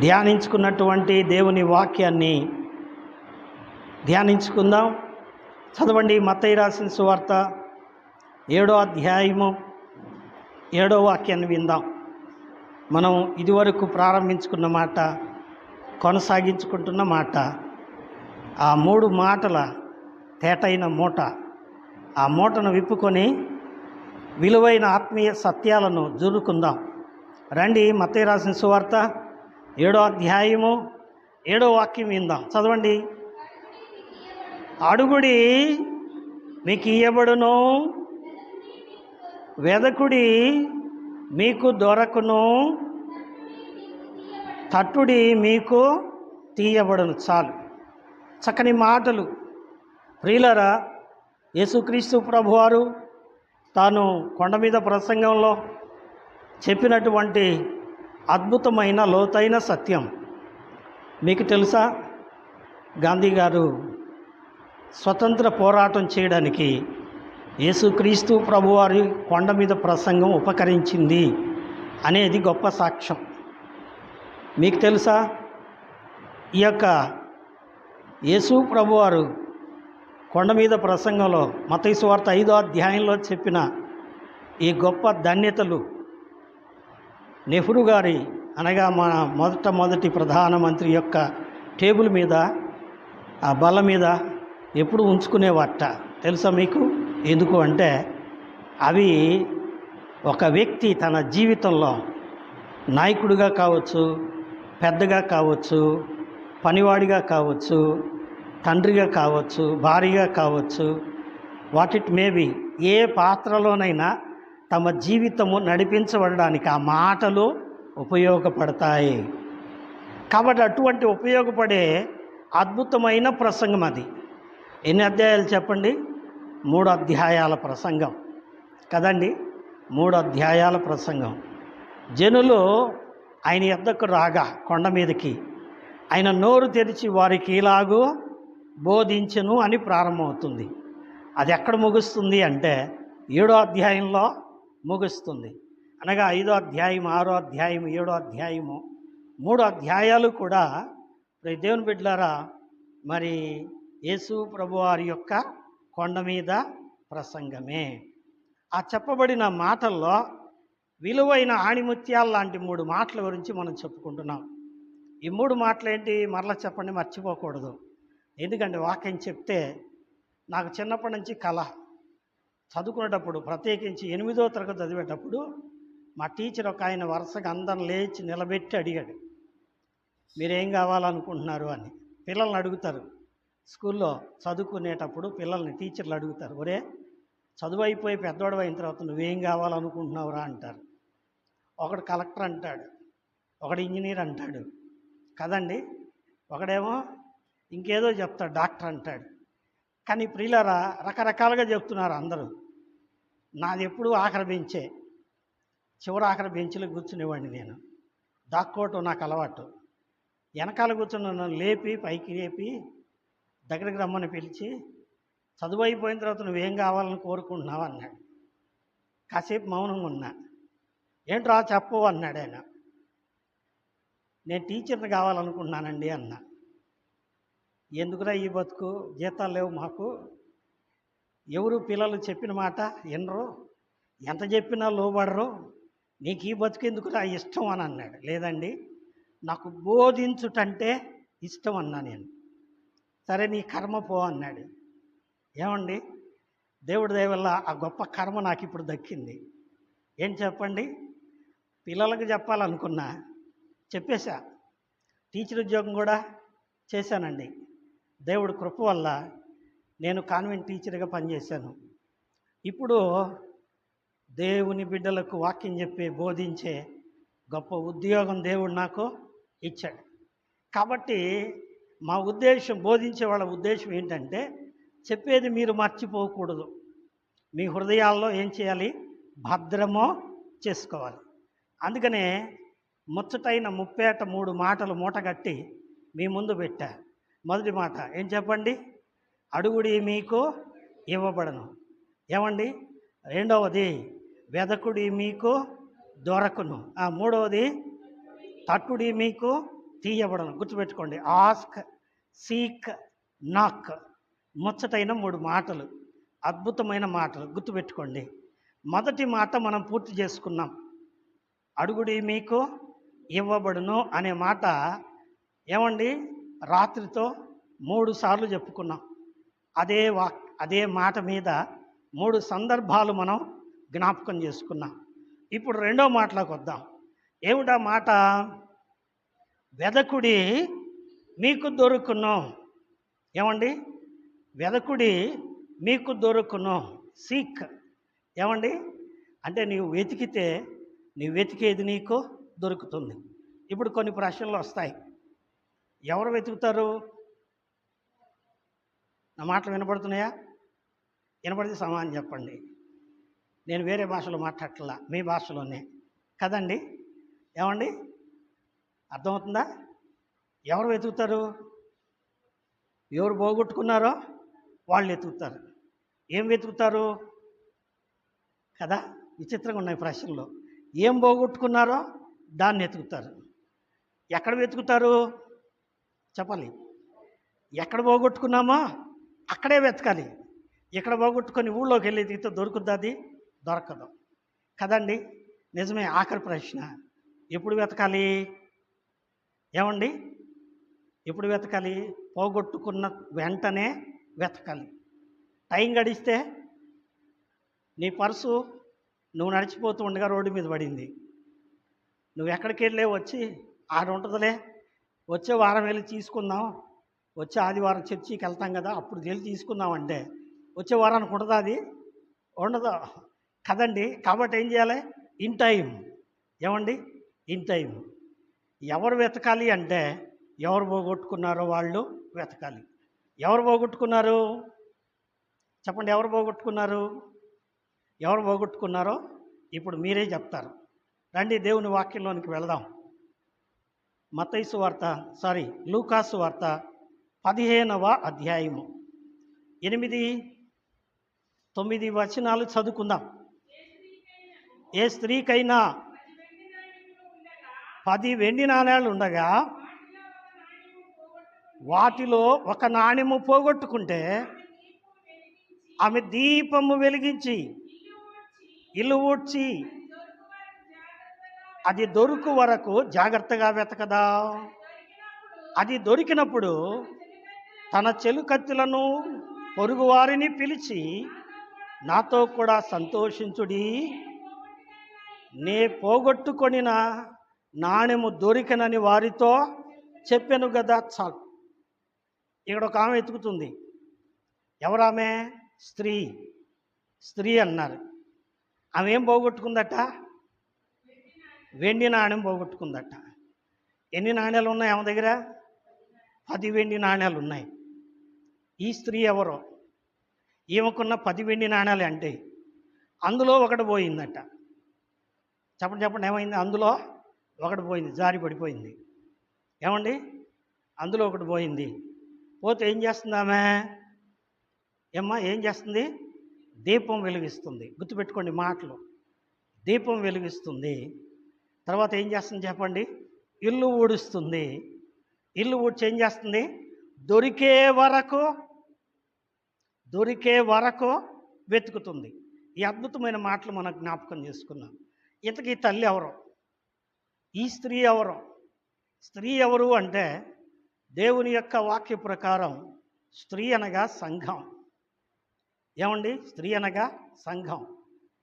ధ్యానించుకున్నటువంటి దేవుని వాక్యాన్ని ధ్యానించుకుందాం. చదవండి. మత్తయి రాసిన సువార్త 7వ అధ్యాయము 7వ వాక్యాన్ని విందాం. మనం ఇదివరకు ప్రారంభించుకున్న మాట, కొనసాగించుకుంటున్న మాట, ఆ 3 మాటల తేటైన మూట, ఆ మూటను విప్పుకొని విలువైన ఆత్మీయ సత్యాలను జురుకుందాం. రండి. మత్తయి రాసిన సువార్త 7వ అధ్యాయము 7వ వాక్యం విందాం. చదవండి. అడుగుడి మీకు ఇయ్యబడును, వెదకుడి మీకు దొరకును, తట్టుడి మీకు తీయబడును. చాలు. చక్కని మాటలు. ప్రియులారా, యేసుక్రీస్తు ప్రభువారు తాను కొండ మీద ప్రసంగంలో చెప్పినటువంటి అద్భుతమైన లోతైన సత్యం మీకు తెలుసా? గాంధీ గారు స్వతంత్ర పోరాటం చేయడానికి యేసుక్రీస్తు ప్రభువారి కొండ మీద ప్రసంగం ఉపకరించింది అనేది గొప్ప సాక్ష్యం. మీకు తెలుసా? ఈ యొక్క యేసు ప్రభువారు కొండ మీద ప్రసంగంలో మత్తయి సువార్త 5వ అధ్యాయంలో చెప్పిన ఈ గొప్ప ధన్యతలు నెహ్రూ గారి, అనగా మన మొదటి ప్రధానమంత్రి యొక్క టేబుల్ మీద, ఆ బల్ల మీద ఎప్పుడు ఉంచుకునేవాట. తెలుసా మీకు? ఎందుకు అంటే అవి ఒక వ్యక్తి తన జీవితంలో నాయకుడిగా కావచ్చు, పెద్దగా కావచ్చు, పనివాడిగా కావచ్చు, తండ్రిగా కావచ్చు, భార్యగా కావచ్చు, వాట్ ఇట్ మేబీ, ఏ పాత్రలోనైనా తమ జీవితము నడిపించబడడానికి ఆ మాటలు ఉపయోగపడతాయి. కాబట్టి అటువంటి ఉపయోగపడే అద్భుతమైన ప్రసంగం అది. ఎన్ని అధ్యాయాలు చెప్పండి? 3 అధ్యాయాల ప్రసంగం కదండి. 3 అధ్యాయాల ప్రసంగం. జనులు ఆయన యొద్దకు రాగా కొండ మీదకి ఆయన నోరు తెరిచి వారికి ఇలాగూ బోధించెను అని ప్రారంభమవుతుంది. అది ఎక్కడ ముగుస్తుంది అంటే 7వ అధ్యాయంలో ముగుస్తుంది. అనగా 5వ అధ్యాయం, 6వ అధ్యాయం, 7వ అధ్యాయము, 3 అధ్యాయాలు కూడా దేవుని బిడ్డలారా మరి యేసు ప్రభువారి యొక్క కొండ మీద ప్రసంగమే. ఆ చెప్పబడిన మాటల్లో విలువైన ఆణిముత్యాల లాంటి 3 మాటల గురించి మనం చెప్పుకుంటున్నాం. ఈ 3 మాటలు ఏంటి? మరలా చెప్పండి, మర్చిపోకూడదు. ఎందుకంటే వాక్యం చెప్తే నాకు చిన్నప్పటి నుంచి కళ. చదువుకునేటప్పుడు, ప్రత్యేకించి 8వ తరగతి చదివేటప్పుడు మా టీచర్ ఒక ఆయన వరుసగా అందరిని లేచి నిలబెట్టి అడిగాడు, మీరేం కావాలనుకుంటున్నారు అని. పిల్లల్ని అడుగుతారు స్కూల్లో చదువుకునేటప్పుడు, పిల్లల్ని టీచర్లు అడుగుతారు, ఒరే చదువు అయిపోయి పెద్దవాడు అయిన తర్వాత నువ్వేం కావాలనుకుంటున్నావురా అంటారు. ఒకడు కలెక్టర్ అంటాడు, ఒకడు ఇంజనీర్ అంటాడు కదండి, ఒకడేమో ఇంకేదో చెప్తాడు, డాక్టర్ అంటాడు. కానీ ప్రియులారా, రకరకాలుగా చెప్తున్నారు అందరూ. నాది ఎప్పుడు ఆఖరి బెంచే, చివరి ఆఖరి బెంచ్లో కూర్చునేవాడిని నేను. దాక్కోవటం నాకు అలవాటు. వెనకాల కూర్చుని నన్ను లేపి, పైకి లేపి దగ్గరికి రమ్మని పిలిచి, చదువు అయిపోయిన తర్వాత నువ్వేం కావాలని కోరుకుంటున్నావు అన్నాడు. కాసేపు మౌనంగా ఉన్నా. ఏంట్రా చెప్పు అన్నాడు ఆయన. నేను టీచర్ని కావాలనుకుంటున్నానండి అన్నా. ఎందుకురా ఈ బతుకు, జీతాలు లేవు మాకు, ఎవరు పిల్లలు చెప్పిన మాట వినరు, ఎంత చెప్పినా లోబడరు, నీకు ఈ బతుకు ఎందుకురా ఇష్టం అని అన్నాడు. లేదండి, నాకు బోధించుటంటే ఇష్టం అన్నా నేను. సరే నీ కర్మ పో అన్నాడు. ఏమండి, దేవుడి దయ వల్ల ఆ గొప్ప కర్మ నాకు ఇప్పుడు దక్కింది. ఏం చెప్పండి, పిల్లలకు చెప్పాలనుకున్నా, చెప్పేశా. టీచర్ ఉద్యోగం కూడా చేశానండి. దేవుడి కృప వల్ల నేను కాన్వెంట్ టీచర్గా పనిచేశాను. ఇప్పుడు దేవుని బిడ్డలకు వాక్యం చెప్పే, బోధించే గొప్ప ఉద్యోగం దేవుడు నాకు ఇచ్చాడు. కాబట్టి మా ఉద్దేశం, బోధించే వాళ్ళ ఉద్దేశం ఏంటంటే, చెప్పేది మీరు మర్చిపోకూడదు. మీ హృదయాల్లో ఏం చేయాలి? భద్రమో చేసుకోవాలి. అందుకనే ముచ్చటైన 33 మాటలు మూటగట్టి మీ ముందు పెట్టా. మొదటి మాట ఏం చెప్పండి? అడుగుడి మీకు ఇవ్వబడను. ఏమండి? రెండవది వెదకుడి మీకు దొరకును. మూడవది తట్టుడి మీకు తీయబడను. గుర్తుపెట్టుకోండి, ఆస్క్, సీక్, నాక్. ముచ్చటైన 3 మాటలు, అద్భుతమైన మాటలు గుర్తుపెట్టుకోండి. మొదటి మాట మనం పూర్తి చేసుకున్నాం. అడుగుడి మీకు ఇవ్వబడును అనే మాట ఏమండి రాత్రితో 3 సార్లు చెప్పుకున్నాం. అదే మాట మీద 3 సందర్భాలు మనం జ్ఞాపకం చేసుకున్నాం. ఇప్పుడు రెండో మాటలోకి వద్దాం. ఏమిటా మాట? వెదకుడి మీకు దొరుకును. ఏమండి? వెదకుడి మీకు దొరుకును. సీక్. ఏమండి? అంటే నీవు వెతికితే నీవు వెతికేది నీకు దొరుకుతుంది. ఇప్పుడు కొన్ని ప్రశ్నలు వస్తాయి. ఎవరు వెతుకుతారు? నా మాటలు వినపడుతున్నాయా? వినపడితే సమాధానం చెప్పండి. నేను వేరే భాషలో మాట్లాడట్లా, మీ భాషలోనే కదండి. ఏమండి? అర్థమవుతుందా? ఎవరు వెతుకుతారు? ఎవరు పోగొట్టుకున్నారో వాళ్ళు వెతుకుతారు. ఏం వెతుకుతారు కదా? విచిత్రంగా ఉన్నాయి ప్రశ్నలు. ఏం పోగొట్టుకున్నారో దాన్ని వెతుకుతారు. ఎక్కడ వెతుకుతారు చెప్పాలి. ఎక్కడ పోగొట్టుకున్నామో అక్కడే వెతకాలి. ఇక్కడ పోగొట్టుకొని ఊళ్ళోకి వెళ్ళి వెతికితే దొరుకుద్ది? అది దొరకదు కదండి. నిజమే. ఆఖరి ప్రశ్న, ఎప్పుడు వెతకాలి? ఏమండి? ఎప్పుడు వెతకాలి? పోగొట్టుకున్న వెంటనే వెతకాలి. టైం గడిస్తే నీ పర్సు నువ్వు నడిచిపోతూ ఉండగా రోడ్డు మీద పడింది. నువ్వు ఎక్కడికి వెళ్ళే వచ్చి ఆడ ఉంటుందిలే, వచ్చే వారం వెళ్ళి తీసుకుందాం, వచ్చే ఆదివారం చర్చికి వెళ్తాం కదా అప్పుడు వెళ్ళి తీసుకుందాం అంటే వచ్చే వారానికి ఉంటుందా? అది ఉండదు కదండి. కాబట్టి ఏం చేయాలి? In time. ఏమండి? In time. ఎవరు వెతకాలి అంటే ఎవరు పోగొట్టుకున్నారో వాళ్ళు వెతకాలి. ఎవరు పోగొట్టుకున్నారు చెప్పండి. ఎవరు పోగొట్టుకున్నారు? ఎవరు పోగొట్టుకున్నారో ఇప్పుడు మీరే చెప్తారు. రండి దేవుని వాక్యంలోనికి వెళదాం. లూకాసు వార్త 15వ అధ్యాయము 8-9 వచనాలు చదువుకుందాం. ఏ స్త్రీకైనా 10 వెండి నాణేలు ఉండగా వాటిలో ఒక నాణెము పోగొట్టుకుంటే ఆమె దీపము వెలిగించి ఇల్లు ఊడ్చి అది దొరుకు వరకు జాగ్రత్తగా వెతకదా. అది దొరికినప్పుడు తన చెలుకత్తులను పొరుగువారిని పిలిచి నాతో కూడా సంతోషించుడి, నే పోగొట్టుకొనిన నాణెము దొరికనని వారితో చెప్పాను కదా. చాలు. ఇక్కడ ఒక ఆమె వెతుకుతుంది. ఎవరామె? స్త్రీ అన్నారు. ఆమె ఏం పోగొట్టుకుందట? వెండి నాణ్యం పోగొట్టుకుందట. ఎన్ని నాణ్యాలు ఉన్నాయి ఆమె దగ్గర? 10 వెండి నాణ్యాలు ఉన్నాయి. ఈ స్త్రీ ఎవరో? ఈమెకున్న 10 వెండి నాణ్యాలు అంటే అందులో ఒకటి పోయిందట. చెప్పండి ఏమైంది? అందులో ఒకటి పోయింది, జారి పడిపోయింది. ఏమండి? అందులో ఒకటి పోయింది. పోతే ఏం చేస్తుంది ఆమె? ఏం చేస్తుంది? దీపం వెలిగిస్తుంది. గుర్తుపెట్టుకోండి మాటలు. దీపం వెలిగిస్తుంది. తర్వాత ఏం చేస్తుంది చెప్పండి? ఇల్లు ఊడుస్తుంది. ఇల్లు ఊడ్చి ఏం చేస్తుంది? దొరికే వరకు వెతుకుతుంది. ఈ అద్భుతమైన మాటలు మనం జ్ఞాపకం చేసుకున్నాం. ఇంతకీ తల్లి ఎవరు? ఈ స్త్రీ ఎవరు? స్త్రీ ఎవరు అంటే దేవుని యొక్క వాక్య ప్రకారం స్త్రీ అనగా సంఘం. ఏమండి? స్త్రీ అనగా సంఘం.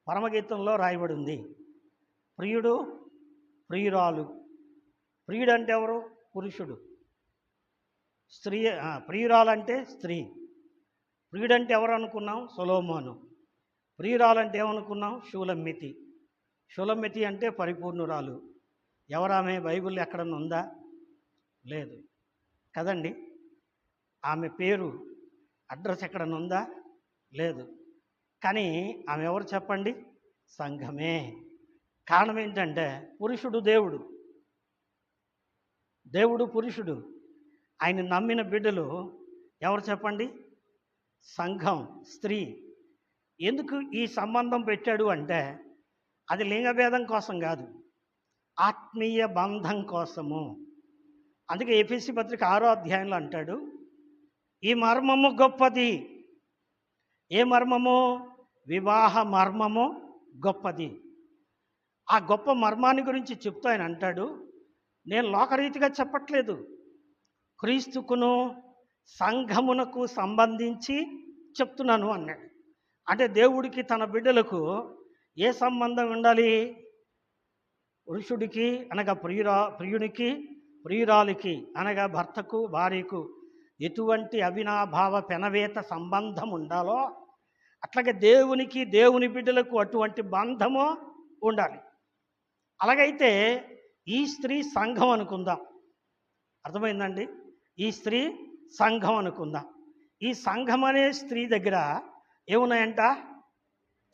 పరమగీతంలో రాయబడి ఉంది, ప్రియుడు ప్రియురాలు. ప్రియుడు అంటే ఎవరు? పురుషుడు. ప్రియురాలంటే స్త్రీ. ప్రియుడంటే ఎవరు అనుకున్నాం? సొలొమోను. ప్రియురాలంటే ఏమనుకున్నాం? షూలమ్మితి అంటే పరిపూర్ణురాలు. ఎవరామె? బైబిల్ ఎక్కడన్నా ఉందా? లేదు కదండి. ఆమె పేరు అడ్రస్ ఎక్కడన్నా ఉందా? లేదు. కానీ ఆమె ఎవరు చెప్పండి? సంఘమే. కారణం ఏంటంటే పురుషుడు దేవుడు పురుషుడు. ఆయన నమ్మిన బిడ్డలు ఎవరు చెప్పండి? సంఘం, స్త్రీ. ఎందుకు ఈ సంబంధం పెట్టాడు అంటే అది లింగభేదం కోసం కాదు, ఆత్మీయ బంధం కోసము. అందుకే ఎఫెసీ పత్రిక 6వ అధ్యాయంలో అంటాడు, ఈ మర్మము గొప్పది. ఏ మర్మము? వివాహ మర్మము గొప్పది. ఆ గొప్ప మర్మాన్ని గురించి చెప్తూ ఆయన అంటాడు, నేను లోకరీతిగా చెప్పట్లేదు, క్రీస్తుకును సంఘమునకు సంబంధించి చెప్తున్నాను అన్నాడు. అంటే దేవుడికి తన బిడ్డలకు ఏ సంబంధం ఉండాలి? పురుషుడికి అనగా ప్రియునికి, ప్రియురాలికి అనగా భర్తకు భార్యకు ఎటువంటి అవినాభావ పెనవేత సంబంధం ఉండాలో అట్లాగే దేవునికి దేవుని బిడ్డలకు అటువంటి బంధము ఉండాలి. అలాగైతే ఈ స్త్రీ సంఘం అనుకుందాం. అర్థమైందండి? ఈ స్త్రీ సంఘం అనుకుందాం. ఈ సంఘం అనే స్త్రీ దగ్గర ఏమున్నాయంట?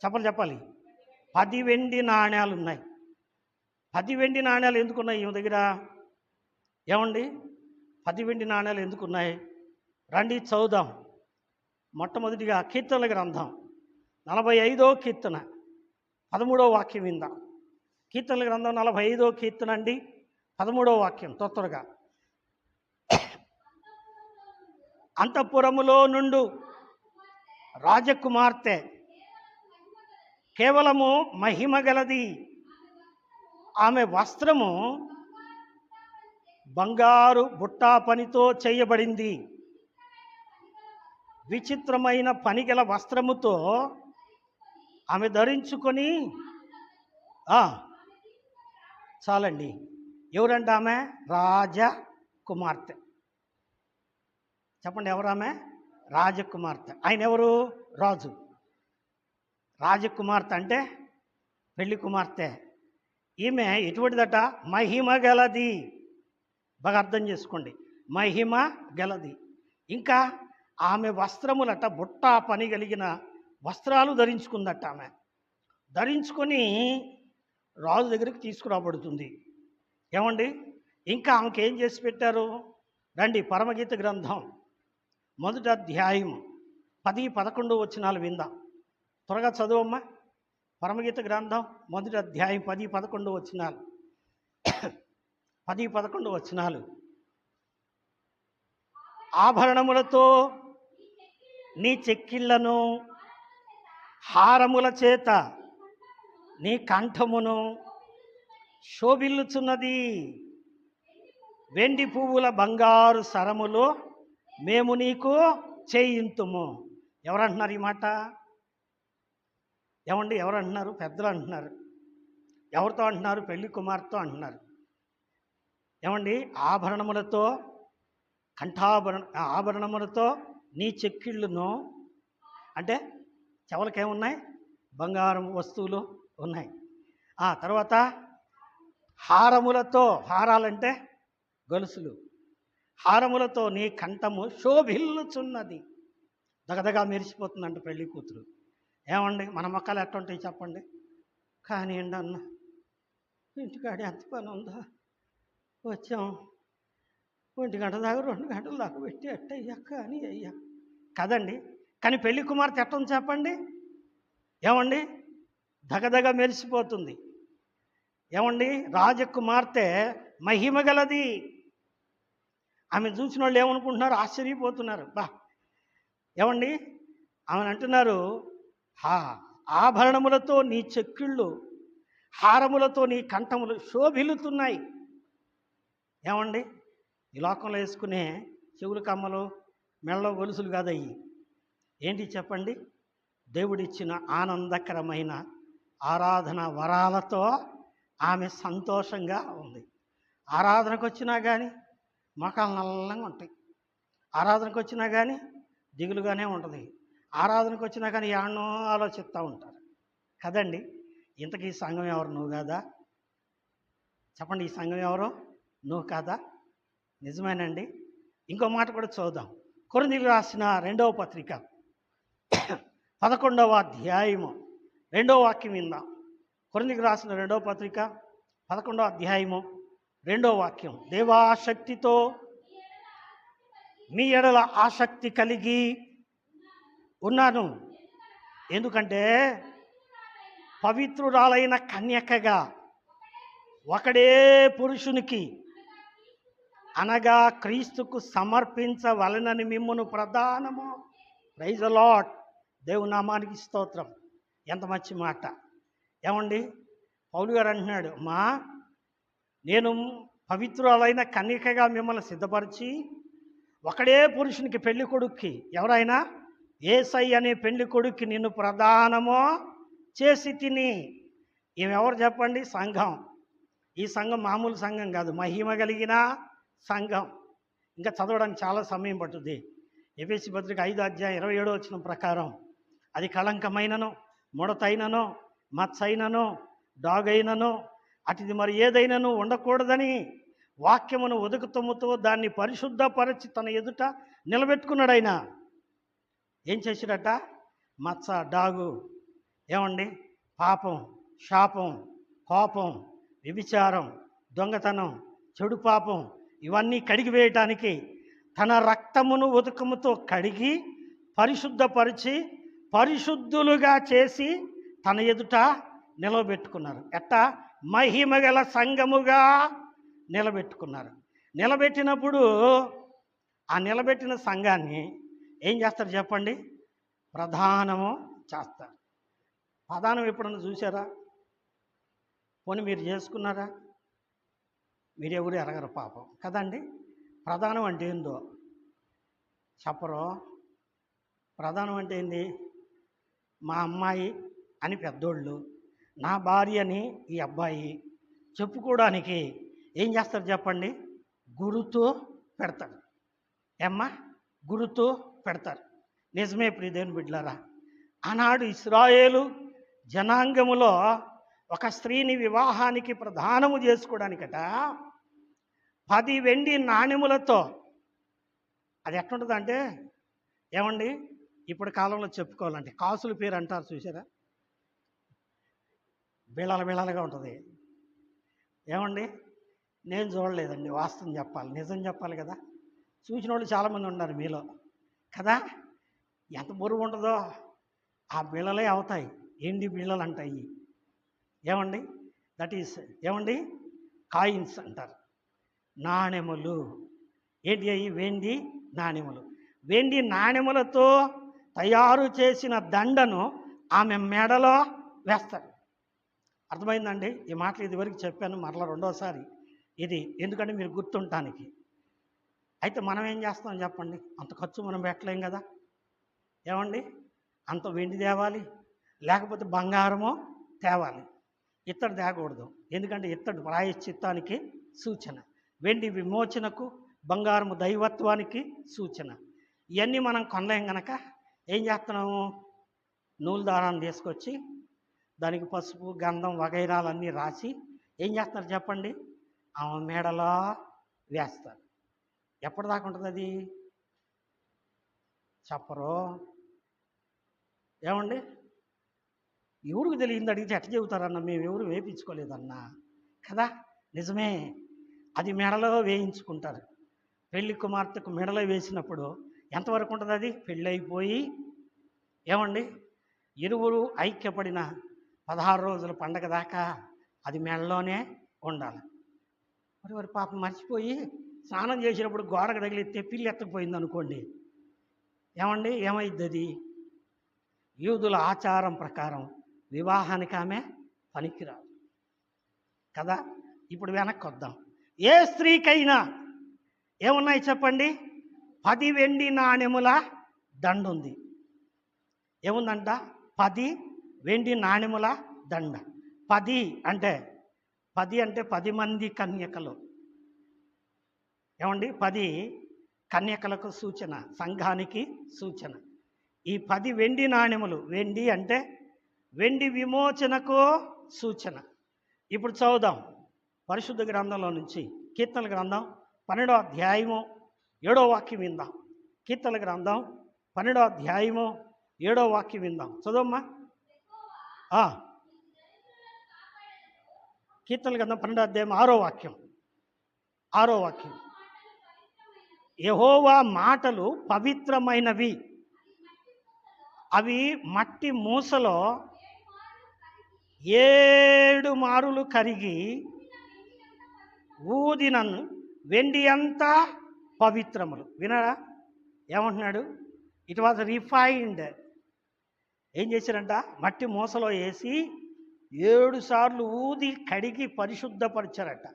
చెప్పాలి 10 వెండి నాణ్యాలు ఉన్నాయి. 10 వెండి నాణ్యాలు ఎందుకున్నాయి ఈమె దగ్గర? ఏమండి 10 వెండి నాణ్యాలు ఎందుకున్నాయి? రండి చదువుదాం. మొట్టమొదటిగా కీర్తనల గ్రంథం 45వ కీర్తన 13వ వాక్యం విందాం. కీర్తనల గ్రంథం 45వ కీర్తన అండి, 13వ వాక్యం తొందరగా. అంతఃపురములో నుండు రాజకుమార్తె కేవలము మహిమ గలది, ఆమె వస్త్రము బంగారు బుట్టా పనితో చేయబడింది, విచిత్రమైన పనిగల వస్త్రముతో ఆమె ధరించుకొని. చాలండి. ఎవరంటే ఆమె? రాజకుమార్తె. చెప్పండి, ఎవరామె? రాజకుమార్తె. ఆయన ఎవరు? రాజు. రాజకుమార్తె అంటే పెళ్లి కుమార్తె. ఈమె ఎటువంటిదట? మహిమ గలది. బాగా అర్థం చేసుకోండి, మహిమ గలది. ఇంకా ఆమె వస్త్రములట బుట్టా పని కలిగిన వస్త్రాలు ధరించుకుందట. ఆమె ధరించుకొని రాజు దగ్గరికి తీసుకురాబడుతుంది. ఏమండి? ఇంకా ఆమెకి ఏం చేసి పెట్టారు? రండి, పరమగీత గ్రంథం 1వ అధ్యాయం 10-11 వచనాలు విందాం. త్వరగా చదువమ్మా. పరమగీత గ్రంథం 1వ అధ్యాయం 10-11 వచనాలు. 10-11 వచనాలు. ఆభరణములతో నీ చెక్కిళ్లను, హారముల చేత నీ కంఠమును శోభిల్లుచున్నది, వెండి పువ్వుల బంగారు సరములు మేము నీకు చేయింతుము. ఎవరంటున్నారు ఈ మాట? ఏమండి, ఎవరు అంటున్నారు? పెద్దలు అంటున్నారు. ఎవరితో అంటున్నారు? పెళ్లి కుమార్తెతో అంటున్నారు. ఏమండి? ఆభరణములతో ఆభరణములతో నీ చెక్కిళ్ళును, అంటే చెవులకేమున్నాయి? బంగారం వస్తువులు ఉన్నాయి. తర్వాత హారములతో, హారాలంటే గొలుసులు, హారములతో నీ కంఠము శోభిల్లుచున్నది. దగదగా మెరిసిపోతుందంట పెళ్లి కూతురు. ఏమండి, మన మొక్కలు ఎట్టుంటాయి చెప్పండి? కానివ్వండి అన్న, ఇంటికాడ ఎంత పని ఉందో, వచ్చాం 1 గంట దాకా 2 గంటల దాకా పెట్టి అట్టయ్యా కానీ అయ్యా కదండి. కానీ పెళ్లి కుమార్తె ఎట్టుంది చెప్పండి? ఏమండి, దగదగ మెరిసిపోతుంది. ఏమండి, రాజకుమార్తె మహిమ గలది. ఆమె చూసిన వాళ్ళు ఏమనుకుంటున్నారు? ఆశ్చర్యపోతున్నారు. ఏమండి, ఆమెను అంటున్నారు, ఆభరణములతో నీ చెక్కిళ్ళు, హారములతో నీ కంఠములు శోభిల్లుతున్నాయి. ఏమండి, ఈ లోకంలో వేసుకునే చెవులు కమ్మలు, మెళ్ళలో గొలుసులు కాదయ్యి. ఏంటి చెప్పండి? దేవుడిచ్చిన ఆనందకరమైన ఆరాధన వరాలతో ఆమె సంతోషంగా ఉంది. ఆరాధనకు వచ్చినా కానీ మొఖాలు నల్లంగా ఉంటాయి. ఆరాధనకు వచ్చినా కానీ దిగులుగానే ఉంటుంది. ఆరాధనకు వచ్చినా కానీ ఏమన్నో ఆలోచిస్తూ ఉంటారు కదండి. ఇంతకీ ఈ సంఘం ఎవరు? నువ్వు కాదా? చెప్పండి, ఈ సంఘం ఎవరో? నువ్వు కాదా? నిజమేనండి. ఇంకో మాట కూడా చూద్దాం. కొరింథీయులకు రాసిన 2వ పత్రిక 11వ అధ్యాయము 2వ వాక్యం విందాం. కొరింథీయులకు రాసిన 2వ పత్రిక 11వ అధ్యాయము 2వ వాక్యం. దేవాశక్తితో మీ ఎడల ఆసక్తి కలిగి ఉన్నాను, ఎందుకంటే పవిత్రురాలైన కన్యకగా ఒకడే పురుషునికి అనగా క్రీస్తుకు సమర్పించవలనని మిమ్మును ప్రధానము. Praise the Lord. దేవుని నామానికి స్తోత్రం. ఎంత మంచి మాట. ఏమండి, పౌలు గారు అంటున్నాడు, నేను పవిత్రులైన కన్యకగా మిమ్మల్ని సిద్ధపరిచి ఒకడే పురుషునికి పెళ్లి కొడుక్కి, ఎవరైనా యేసై అనే పెళ్లి కొడుక్కి నిన్ను ప్రధానమో చేసి తిని. ఈమెవరు చెప్పండి? సంఘం. ఈ సంఘం మామూలు సంఘం కాదు, మహిమ కలిగిన సంఘం. ఇంకా చదవడానికి చాలా సమయం పట్టుద్ది. ఎఫెసీ పత్రిక 5:27 ప్రకారం అది కళంకమైనను, ముడతైనను, మచ్చైనను, డాగైనను అటుది మరి ఏదైనాను ఉండకూడదని వాక్యమును ఉదకతముతో దాన్ని పరిశుద్ధపరచి తన ఎదుట నిలబెట్టుకున్నాడు. ఆయన ఏం చేశాడట? మచ్చ, డాగు, ఏమండి, పాపం, శాపం, కోపం, వ్యభిచారం, దొంగతనం, చెడు పాపం ఇవన్నీ కడిగివేయటానికి తన రక్తమును ఉదకముతో కడిగి పరిశుద్ధపరిచి పరిశుద్ధులుగా చేసి తన ఎదుట నిలబెట్టుకున్నారు. ఎట్టా? మహిమగల సంఘముగా నిలబెట్టుకున్నారు. నిలబెట్టినప్పుడు ఆ నిలబెట్టిన సంఘాన్ని ఏం చేస్తారు చెప్పండి? ప్రధానము చేస్తారు. ప్రధానం ఎప్పుడన్నా చూసారా? పోనీ మీరు చేసుకున్నారా? మీరెవరు ఎరగరు పాపం కదండి. ప్రధానం అంటే ఏందో చెప్పరు. ప్రధానం అంటే ఏంది? మా అమ్మాయి అని పెద్దోళ్ళు, నా భార్య అని ఈ అబ్బాయి చెప్పుకోవడానికి ఏం చేస్తారు చెప్పండి? గురుతు పెడతారు. ఏమ్మా? గురుతు పెడతారు. నిజమే ప్రియదేవుని బిడ్డలారా, ఆనాడు ఇశ్రాయేలు జనాంగములో ఒక స్త్రీని వివాహానికి ప్రధానము చేసుకోవడానికట 10 వెండి నాణెములతో, అది ఎట్లుంటుందంటే, ఏమండి, ఇప్పుడు కాలంలో చెప్పుకోవాలంటే కాసుల పేరు అంటారు చూసారా? బిళ్ళలుగా ఉంటుంది. ఏమండి, నేను చూడలేదండి, వాస్తవం చెప్పాలి, నిజం చెప్పాలి కదా. చూసిన వాళ్ళు చాలామంది ఉన్నారు మీలో కదా. ఎంత బరువు ఉంటుందో ఆ బిళ్ళలే అవుతాయి. ఏంటి బిళ్ళలు అంటాయి? ఏమండి, దట్ ఈస్ ఏమండి కాయిన్స్ అంటారు. నాణెములు. ఏంటి అవి? వెండి నాణెములు. వెండి నాణెములతో తయారు చేసిన దండను ఆమె మెడలో వేస్తారు. అర్థమైందండి? ఈ మాటలు ఇదివరకు చెప్పాను, మరలా రెండోసారి ఇది, ఎందుకంటే మీరు గుర్తుంటానికి. అయితే మనం ఏం చేస్తాం చెప్పండి? అంత ఖర్చు మనం పెట్టలేం కదా. ఏమండి, అంత వెండి తేవాలి, లేకపోతే బంగారమో తేవాలి. ఇత్తడి తేకూడదు, ఎందుకంటే ఇత్తడి ప్రాయశ్చిత్తానికి సూచన, వెండి విమోచనకు, బంగారము దైవత్వానికి సూచన. ఇవన్నీ మనం కొనలేం కనుక ఏం చేస్తున్నాము? నూలు దారాన్ని తీసుకొచ్చి దానికి పసుపు, గంధం వగైరాలన్నీ రాసి ఏం చేస్తున్నారు చెప్పండి? ఆమె మేడలో వేస్తారు. ఎప్పటిదాకా ఉంటుంది అది? చెప్పరు. ఏమండి, ఎవరికి తెలియదు అడిగితే ఎట్ట చెబుతారన్న, మేము ఎవరు వేయించుకోలేదన్నా కదా. నిజమే, అది మెడలో వేయించుకుంటారు. పెళ్లి కుమార్తెకు మెడలో వేసినప్పుడు ఎంతవరకు ఉంటుంది అది? పెళ్ళైపోయి ఏమండి ఇరువురు ఐక్యపడిన 16 రోజుల పండగ దాకా అది మెడలోనే ఉండాలి. మరి పాపం మర్చిపోయి స్నానం చేసినప్పుడు గోడకు తగిలితే పిల్లి ఎత్తకపోయింది అనుకోండి, ఏమండి, ఏమైద్ది? అది యూదుల ఆచారం ప్రకారం వివాహానికి ఆమె పనికిరాదు కదా. ఇప్పుడు వెనక్కి వద్దాం. ఏ స్త్రీకైనా ఏమున్నాయి చెప్పండి? 10 వెండి నాణెముల దండ ఉంది. ఏముందంట? 10 వెండి నాణెముల దండ. 10 అంటే 10 మంది కన్యకలు. ఏమండి, 10 కన్యకలకు సూచన, సంఘానికి సూచన. ఈ 10 వెండి నాణెములు, వెండి అంటే వెండి విమోచనకు సూచన. ఇప్పుడు చదువుదాం పరిశుద్ధ గ్రంథంలో నుంచి, కీర్తనల గ్రంథం 12వ అధ్యాయము 7వ వాక్యం విందాం. కీర్తనల గ్రంథం 12వ అధ్యాయము 7వ వాక్యం విందాం. చదవమ్మా. కీర్తనల గ్రంథం 12వ అధ్యాయం 6వ వాక్యం. 6వ వాక్యం. యెహోవా మాటలు పవిత్రమైనవి, అవి మట్టి మూసలో 7 మారులు కరిగి ఊదినను వెండి అంతా పవిత్రములు. వినరా ఏమంటున్నాడు? It was refined. ఏం చేశారంట? మట్టి మూసలో వేసి 7 సార్లు ఊది కడిగి పరిశుద్ధపరిచారట.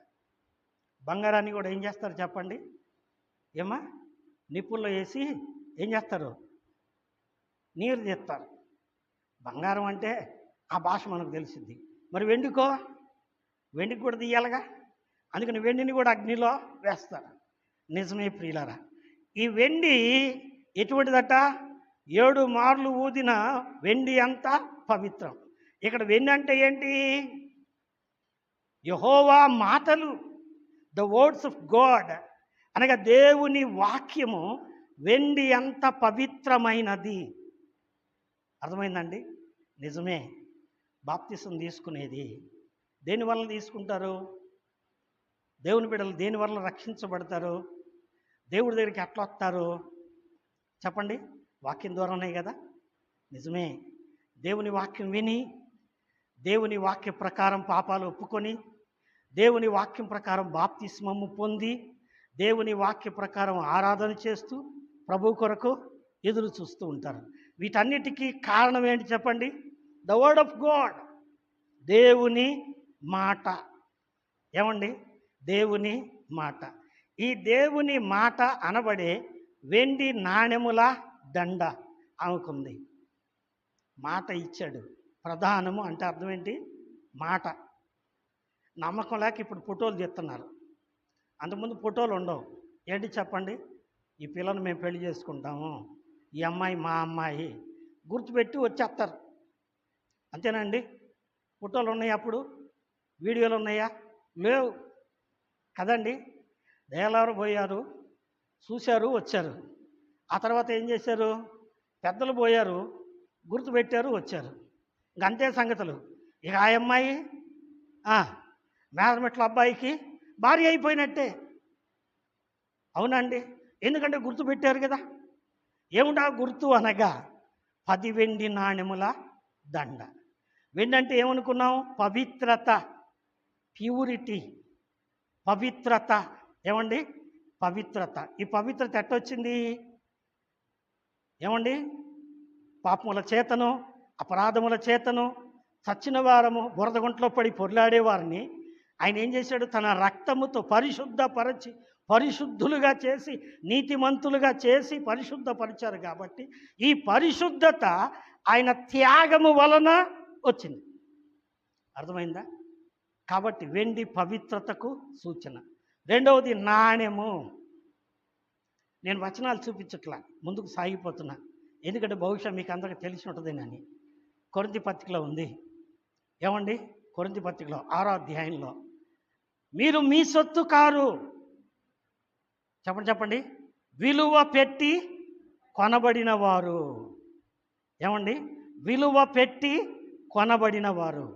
బంగారాన్ని కూడా ఏం చేస్తారు చెప్పండి? ఏమా నిప్పుల్లో వేసి ఏం చేస్తారు? నీరు తీస్తారు. బంగారం అంటే ఆ భాష మనకు తెలిసింది. మరి వెండికి కూడా తీయాలిగా. అందుకని వెండిని కూడా అగ్నిలో వేస్తారు. నిజమే ప్రియులారా, ఈ వెండి ఎటువంటిదట? 7 మార్లు ఊదిన వెండి అంతా పవిత్రం. ఇక్కడ వెండి అంటే ఏంటి? యెహోవా మాటలు, ద వర్డ్స్ ఆఫ్ గాడ్, అనగా దేవుని వాక్యము వెండి అంత పవిత్రమైనది. అర్థమైందండి? నిజమే. బాప్తిసం తీసుకునేది దేనివల్ల తీసుకుంటారు? దేవుని బిడ్డలు దేనివల్ల రక్షించబడతారు? దేవుడి దగ్గరికి ఎట్లా వస్తారు చెప్పండి? వాక్యం ద్వారానే కదా. నిజమే. దేవుని వాక్యం విని, దేవుని వాక్య ప్రకారం పాపాలు ఒప్పుకొని, దేవుని వాక్యం ప్రకారం బాప్తిస్మము పొంది, దేవుని వాక్య ప్రకారం ఆరాధన చేస్తూ ప్రభు కొరకు ఎదురు చూస్తూ ఉంటారు. వీటన్నిటికీ కారణం ఏంటి చెప్పండి? ద వర్డ్ ఆఫ్ గాడ్, దేవుని మాట. ఏమండి? దేవుని మాట. ఈ దేవుని మాట అనబడే వెండి నాణెముల దండ ఆమెకుంది. మాట ఇచ్చాడు. ప్రధానము అంటే అర్థం ఏంటి? మాట. నమ్మకం లేక ఇప్పుడు ఫోటోలు తీస్తున్నారు. అంతకుముందు ఫోటోలు ఉండవు. ఏంటి చెప్పండి? ఈ పిల్లను మేము పెళ్లి చేసుకుంటాము, ఈ అమ్మాయి మా అమ్మాయి, గుర్తుపెట్టి వచ్చేస్తారు. అంతేనండి? ఫోటోలు ఉన్నాయా? అప్పుడు వీడియోలు ఉన్నాయా? లేవు కదండి. దేలారు పోయారు, చూశారు, వచ్చారు. ఆ తర్వాత ఏం చేశారు? పెద్దలు పోయారు, గుర్తుపెట్టారు, వచ్చారు. ఇంకంతే సంగతులు. ఇక ఆ అమ్మాయి మేదమెట్ల అబ్బాయికి భార్య అయిపోయినట్టే. అవునండి. ఎందుకంటే గుర్తుపెట్టారు కదా. ఏముంటా గుర్తు అనగా 10 వెండి నాణెముల దండ. వెండి అంటే ఏమనుకున్నాం? పవిత్రత, ప్యూరిటీ, పవిత్రత. ఏమండి? పవిత్రత. ఈ పవిత్రత ఎట్టొచ్చింది? ఏమండి? పాపముల చేతను, అపరాధముల చేతను చచ్చిన వారము బురదగుంట్లో పడి పొర్లాడేవారిని ఆయన ఏం చేశాడు? తన రక్తముతో పరిశుద్ధపరచి, పరిశుద్ధులుగా చేసి, నీతిమంతులుగా చేసి పరిశుద్ధపరిచారు. కాబట్టి ఈ పరిశుద్ధత ఆయన త్యాగము వలన వచ్చింది. అర్థమైందా? కాబట్టి వెండి పవిత్రతకు సూచన. రెండవది నాణ్యము. నేను వచనాలు చూపించట్లా, ముందుకు సాగిపోతున్నా. ఎందుకంటే బహుశా మీకు అందరికీ తెలిసి ఉంటుందేనని. కొరింథీ పత్రికలో ఉంది. ఏమండి? కొరింథీ పత్రికలో 6వ అధ్యాయంలో, మీరు మీ సొత్తు కారు. చెప్పండి. విలువ పెట్టి కొనబడిన వారు. ఏమండి? విలువ పెట్టి కొనబడిన వారు.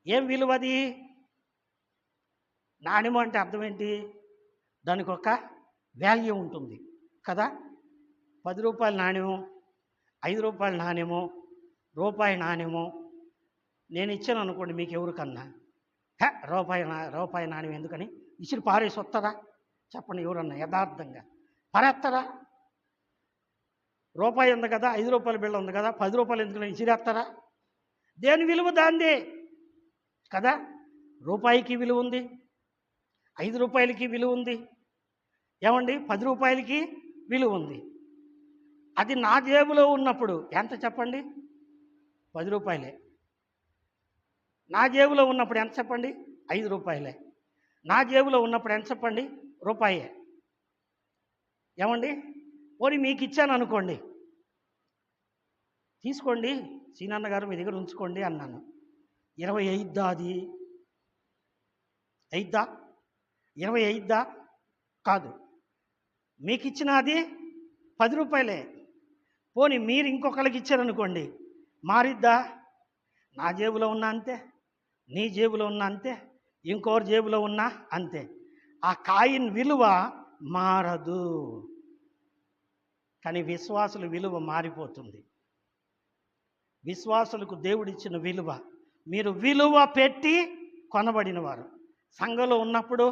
ఏం విలువది? నాణ్యము అంటే అర్థం ఏంటి? దానికి ఒక వాల్యూ ఉంటుంది కదా. 10 రూపాయల నాణ్యము, 5 రూపాయల నాణ్యము, రూపాయి నాణ్యము నేను ఇచ్చాను అనుకోండి మీకు ఎవరికన్నా, రూపాయి నాణ్యం ఎందుకని ఇచ్చి పారేసి వస్తుందా చెప్పండి? ఎవరన్నా యథార్థంగా పారేస్తారా? రూపాయి ఉంది కదా, 5 రూపాయల బిళ్ళ ఉంది కదా, 10 రూపాయలు ఎందుకని ఇచ్చిరేస్తారా? దేని విలువ దాందే కదా. రూపాయికి విలువ ఉంది, 5 రూపాయలకి విలువ ఉంది. ఏమండి? 10 రూపాయలకి విలువ ఉంది. అది నా జేబులో ఉన్నప్పుడు ఎంత చెప్పండి? 10 రూపాయలే. నా జేబులో ఉన్నప్పుడు ఎంత చెప్పండి? 5 రూపాయలే. నా జేబులో ఉన్నప్పుడు ఎంత చెప్పండి? రూపాయే. ఏమండి? పోనీ మీకు ఇచ్చాను అనుకోండి, తీసుకోండి సీనన్న గారు మీ దగ్గర ఉంచుకోండి అన్నాను. 20 అయిద్దా? అది అయిద్దా? 20 అయిద్దా? కాదు. మీకు ఇచ్చిన అది 10 రూపాయలే. పోనీ మీరు ఇంకొకరికి ఇచ్చారనుకోండి, మారిద్దా? నా జేబులో ఉన్న అంతే, నీ జేబులో ఉన్న అంతే, ఇంకోరి జేబులో ఉన్న అంతే. ఆ కాయిన్ విలువ మారదు. కానీ విశ్వాసుల విలువ మారిపోతుంది. విశ్వాసులకు దేవుడిచ్చిన విలువ, మీరు విలువ పెట్టి కొనబడిన వారు. సంఘంలో ఉన్నప్పుడు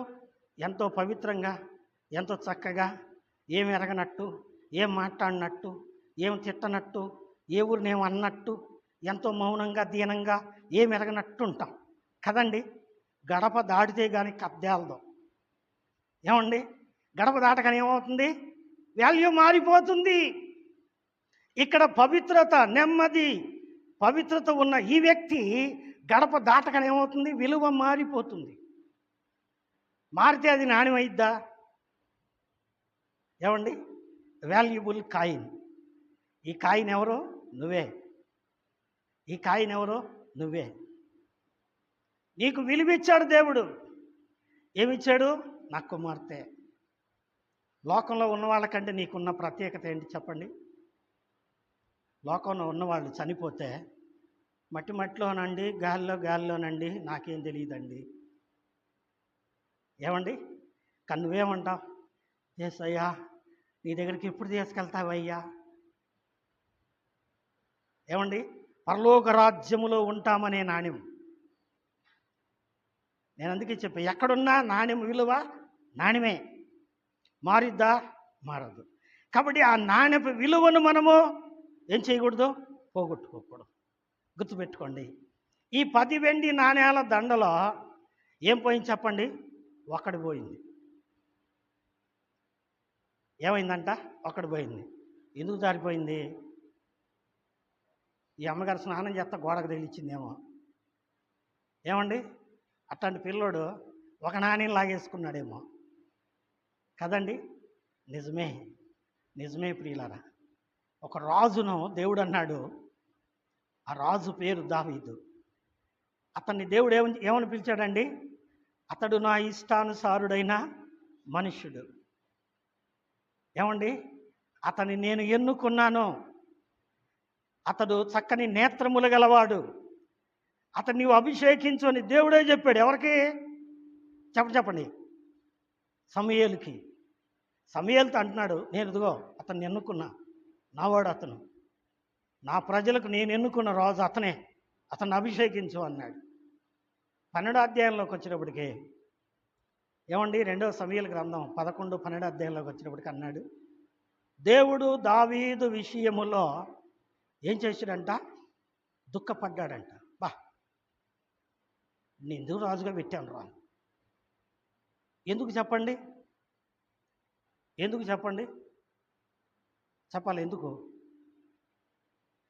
ఎంతో పవిత్రంగా, ఎంతో చక్కగా, ఏమి ఎరగనట్టు, ఏం మాట్లాడినట్టు, ఏం తిట్టనట్టు, ఏ ఊరినేం అన్నట్టు, ఎంతో మౌనంగా దీనంగా ఏమి ఎరగనట్టు ఉంటాం కదండి. గడప దాటితే కానీ కబ్జాలదో. ఏమండి, గడప దాటగానే ఏమవుతుంది? వాల్యూ మారిపోతుంది. ఇక్కడ పవిత్రత, నెమ్మది, పవిత్రత ఉన్న ఈ వ్యక్తి గడప దాటగానే ఏమవుతుంది? విలువ మారిపోతుంది. మారితే అది నాణ్యమైద్దా? ఏమండి, వాల్యుబుల్ కాయిన్. ఈ కాయిన్ ఎవరో? నువ్వే. ఈ కాయిన్ ఎవరో? నువ్వే. నీకు విలువిచ్చాడు దేవుడు. ఏమిచ్చాడు? నా కుమార్తె. లోకంలో ఉన్న వాళ్ళకంటే నీకున్న ప్రత్యేకత ఏంటి చెప్పండి? లోకంలో ఉన్నవాళ్ళు చనిపోతే మట్టిలోనండి, గాలిలోనండి, నాకేం తెలియదండి. ఏమండి, కానీ నువ్వేమంటావు? యేసయ్యా, నీ దగ్గరికి ఎప్పుడు తీసుకెళ్తావయ్యా? ఏమండి, పరలోక రాజ్యములో ఉంటామనే నాణ్యం. నేను అందుకే చెప్పా, ఎక్కడున్నా నాణ్యం విలువ నాణ్యమే. మారిద్దా? మారదు. కాబట్టి ఆ నాణ్యపు విలువను మనము ఏం చేయకూడదు? పోగొట్టుకోకూడదు. గుర్తుపెట్టుకోండి. ఈ 10 వెండి నాణ్యాల దండలో ఏం పోయింది చెప్పండి? ఒకటి పోయింది. ఏమైందంట? ఒకటి పోయింది. ఎందుకు జారిపోయింది? ఈ అమ్మగారు స్నానం చేస్తా గోడకు తగిలిచ్చిందేమో. ఏమండి, అట్లాంటి పిల్లోడు ఒక నాణ్యం లాగేసుకున్నాడేమో కదండి. నిజమే, నిజమే ప్రియులారా. ఒక రాజును దేవుడు అన్నాడు. ఆ రాజు పేరు దావీదు. అతన్ని దేవుడు ఏమని పిలిచాడండి? అతడు నా ఇష్టానుసారుడైన మనుష్యుడు. ఏమండి, అతన్ని నేను ఎన్నుకున్నాను. అతడు చక్కని నేత్రములు గలవాడు. అతను నీవు అభిషేకించు అని దేవుడే చెప్పాడు. ఎవరికి? చెప్పండి. సమూయేలుకి. సమూయేలుతో అంటున్నాడు, నేను ఇదిగో అతన్ని ఎన్నుకున్నా, నావాడు అతను, నా ప్రజలకు నేను ఎన్నుకున్న రాజు అతనే, అతన్ని అభిషేకించు అన్నాడు. 12వ అధ్యాయంలోకి వచ్చినప్పటికీ ఏమండి, 2వ సమూయేలు గ్రంథం 11, 12 అధ్యాయంలోకి వచ్చినప్పటికీ అన్నాడు, దేవుడు దావీదు విషయములో ఏం చేశాడంట? దుఃఖపడ్డాడంట. నేను ఎందుకు రాజుగా పెట్టాను రా? ఎందుకు చెప్పండి? ఎందుకు చెప్పండి? చెప్పాలి ఎందుకు?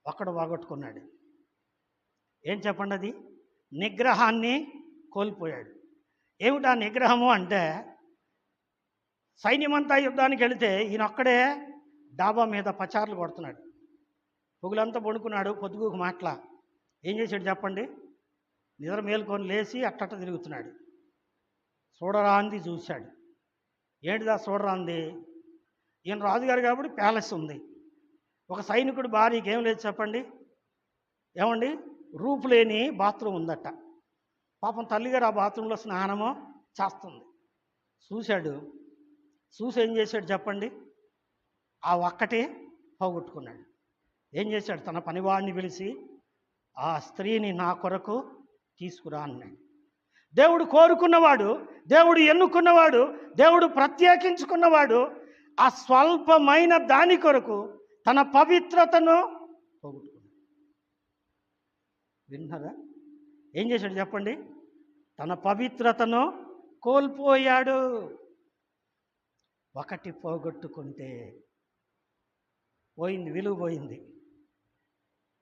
ఒక్కడు పోగొట్టుకున్నాడు. ఏం చెప్పండి? అది నిగ్రహాన్ని కోల్పోయాడు. ఏమిటా నిగ్రహము అంటే, సైన్యమంతా యుద్ధానికి వెళితే ఈయనొక్కడే డాబా మీద పచార్లు కొడుతున్నాడు. పొగులంతా పడుకున్నాడు, పొద్దుగుకు మాటల. ఏం చేశాడు చెప్పండి? నిద్ర మేలుకొని లేచి అట్టట్ట తిరుగుతున్నాడు. చూడరాంది చూశాడు. ఏంటిదా చూడరాంది? ఈయన రాజుగారు కాబట్టి ప్యాలెస్ ఉంది. ఒక సైనికుడు భార్యకి ఏం లేదు చెప్పండి? ఏమండి, రూపు లేని బాత్రూమ్ ఉందట. పాపం తల్లిగారు ఆ బాత్రూంలో స్నానము చేస్తుంది. చూశాడు. చూసి ఏం చేశాడు చెప్పండి? ఆ ఒక్కటే పోగొట్టుకున్నాడు. ఏం చేశాడు? తన పనివాడిని పిలిచి ఆ స్త్రీని నా కొరకు తీసుకురా అన్నాడు. దేవుడు కోరుకున్నవాడు, దేవుడు ఎన్నుకున్నవాడు, దేవుడు ప్రత్యేకించుకున్నవాడు ఆ స్వల్పమైన దాని కొరకు తన పవిత్రతను పోగొట్టుకున్నాడు. విన్నారా? ఏం చేశాడు చెప్పండి? తన పవిత్రతను కోల్పోయాడు. ఒకటి పోగొట్టుకుంటే పోయింది, విలువ పోయింది.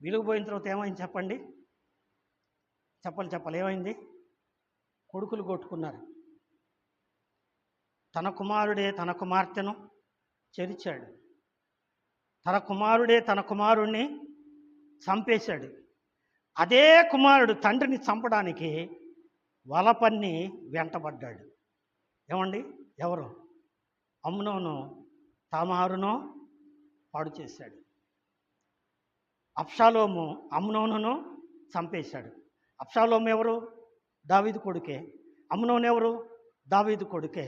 విలువ పోయిన తర్వాత ఏమైంది చెప్పండి? చెప్పాలి ఏమైంది? కొడుకులు కొట్టుకున్నారు. తన కుమారుడే తన కుమార్తెను చెరిచాడు. తన కుమారుడే తన కుమారుణ్ణి చంపేశాడు. అదే కుమారుడు తండ్రిని చంపడానికి వలపన్ని వెంటబడ్డాడు. ఏమండి, ఎవరు? అమ్నోను తామారును పాడు చేశాడు. అబ్షాలోము అమ్నోనును చంపేశాడు. అబ్షాలోము ఎవరు? దావీదు కొడుకే. అమ్నోను ఎవరు? దావీదు కొడుకే.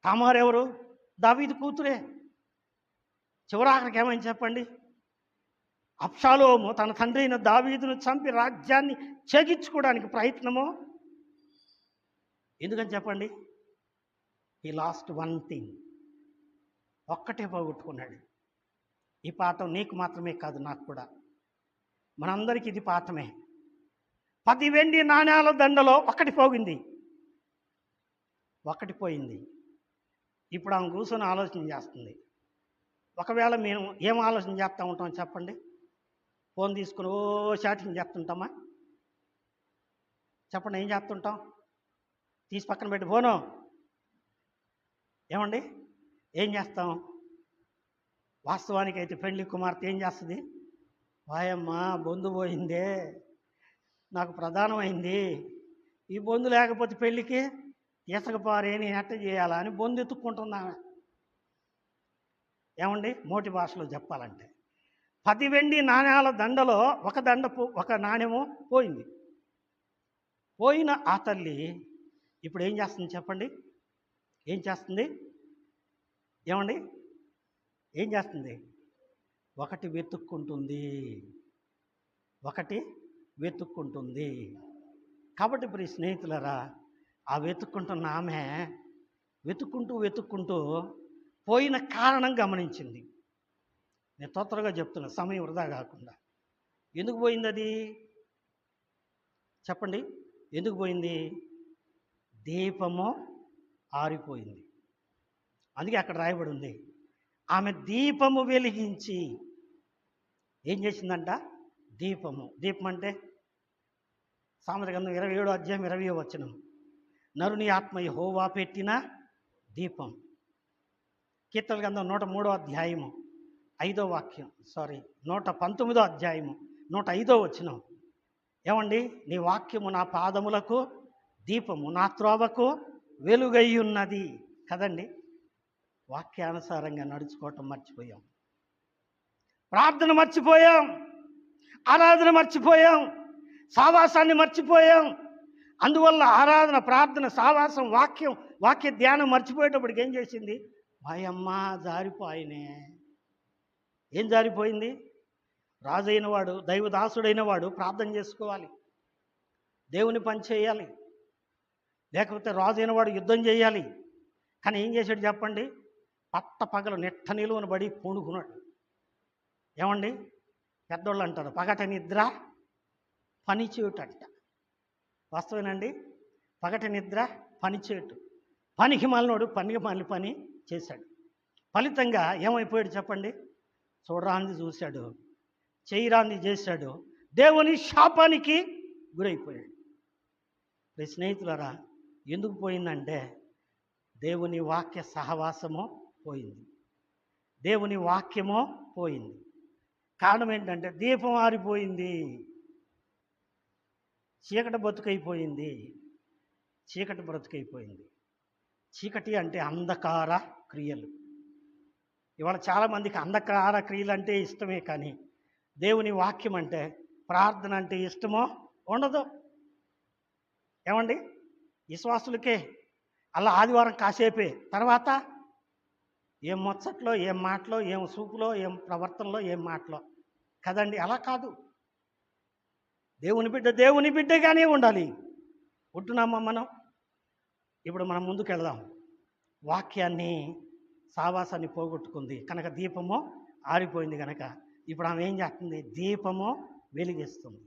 తామారు ఎవరు? దావీదు కూతురే. చివరాఖరికి ఏమైంది చెప్పండి? అబ్షాలోము తన తండ్రి అయిన దావీదును చంపి రాజ్యాన్ని చేజించుకోవడానికి ప్రయత్నము. ఎందుకని చెప్పండి? He lost one thing. ఒక్కటే పోగొట్టుకున్నాడు. ఈ పాఠం నీకు మాత్రమే కాదు, నాకు కూడా, మనందరికీ ఇది పాఠమే. 10 వెండి నాణ్యాల దండలో ఒకటి పోయింది. ఒకటి పోయింది. ఇప్పుడు ఆమె కూర్చొని ఆలోచన చేస్తుంది. ఒకవేళ మేము ఏం ఆలోచన చేస్తూ ఉంటాం చెప్పండి? ఫోన్ తీసుకుని చాటింగ్ చేస్తుంటామా? చెప్పండి, ఏం చేస్తుంటాం? తీసి పక్కన పెట్టి ఫోను ఏమండి ఏం చేస్తాం? వాస్తవానికి అయితే పెళ్లి కుమార్తె ఏం చేస్తుంది? వాయమ్మా బొందు పోయిందే, నాకు ప్రధానమైంది, ఈ బొందు లేకపోతే పెళ్ళికి ఇసకపోరే, నేను ఎట్ట చేయాలా అని బొందు ఎత్తుక్కుంటున్నా. ఏమండి మోటి భాషలో చెప్పాలంటే 10 వెండి నాణ్యాల దండలో ఒక నాణ్యము పోయింది. పోయిన ఆ తల్లి ఇప్పుడు ఏం చేస్తుంది చెప్పండి? ఏం చేస్తుంది? ఏమండి ఏం చేస్తుంది? ఒకటి వెతుక్కుంటుంది. కాబట్టి ఇప్పుడు స్నేహితులరా, ఆ వెతుక్కుంటున్న ఆమె వెతుక్కుంటూ పోయిన కారణం గమనించింది. నేను తొందరగా చెప్తున్నా, సమయం వృధా కాకుండా. ఎందుకు పోయింది అది చెప్పండి? ఎందుకు పోయింది? దీపము ఆరిపోయింది. అందుకే అక్కడ రాయబడి ఉంది, ఆమె దీపము వెలిగించి ఏం చేసిందంట? దీపం అంటే సామెతల గ్రంథం 27వ అధ్యాయం 20వ వచనం, నరుని ఆత్మ యెహోవా పెట్టిన దీపం. కీర్తనల గ్రంథం 103వ అధ్యాయము 5వ వాక్యం, 119వ అధ్యాయము 105వ వచనం. ఏమండి, నీ వాక్యము నా పాదములకు దీపము, నా త్రోవకు వెలుగై ఉన్నది కదండి. వాక్యానుసారంగా నడుచుకోవటం మర్చిపోయాం, ప్రార్థన మర్చిపోయాం, ఆరాధన మర్చిపోయాం, సావాసాన్ని మర్చిపోయాం. అందువల్ల ఆరాధన, ప్రార్థన, సావాసం, వాక్య ధ్యానం మర్చిపోయేటప్పటికి ఏం చేసింది? భయమ్మ జారిపోయినే. ఏం జారిపోయింది? రాజైన వాడు, దైవదాసుడైన వాడు ప్రార్థన చేసుకోవాలి, దేవుని పని చేయాలి, లేకపోతే రాజైన వాడు యుద్ధం చేయాలి. కానీ ఏం చేశాడు చెప్పండి? పగలు నెట్ట నిలువను బడి పూనుకున్నాడు. ఏమండి పెద్దోళ్ళు అంటారు, పగట నిద్ర పనిచేయుటంట. వాస్తవేనండి, పగట నిద్ర పనిచేయుట. పనికి మాలినోడు పని చేశాడు. ఫలితంగా ఏమైపోయాడు చెప్పండి? చూడరాంది చూశాడు, చేయరాంది చేశాడు, దేవుని శాపానికి గురైపోయాడు. స్నేహితులరా, ఎందుకు పోయిందంటే దేవుని వాక్య సహవాసము పోయింది, దేవుని వాక్యము పోయింది. కారణం ఏంటంటే దీపం ఆరిపోయింది, చీకటి బ్రతుకైపోయింది. చీకటి అంటే అంధకార క్రియలు. ఇవాళ చాలామందికి అంధకార క్రియలు అంటే ఇష్టమే, కానీ దేవుని వాక్యం అంటే, ప్రార్థన అంటే ఇష్టమో ఉండదు. ఏమండి విశ్వాసులకే అలా ఆదివారం కాసేపే, తర్వాత ఏం ముచ్చట్లో, ఏం మాటలో, ఏం సూపులో, ఏం ప్రవర్తనలో, ఏం మాటలో కదండి. అలా కాదు. దేవుని బిడ్డగానే ఉండాలి. ఉంటున్నామా మనం? ఇప్పుడు మనం ముందుకు వెళదాం. వాక్యాన్ని, సావాసాన్ని పోగొట్టుకుంది కనుక దీపము ఆరిపోయింది కనుక ఇప్పుడు ఆమె ఏం చేస్తుంది? దీపము వెలిగిస్తుంది.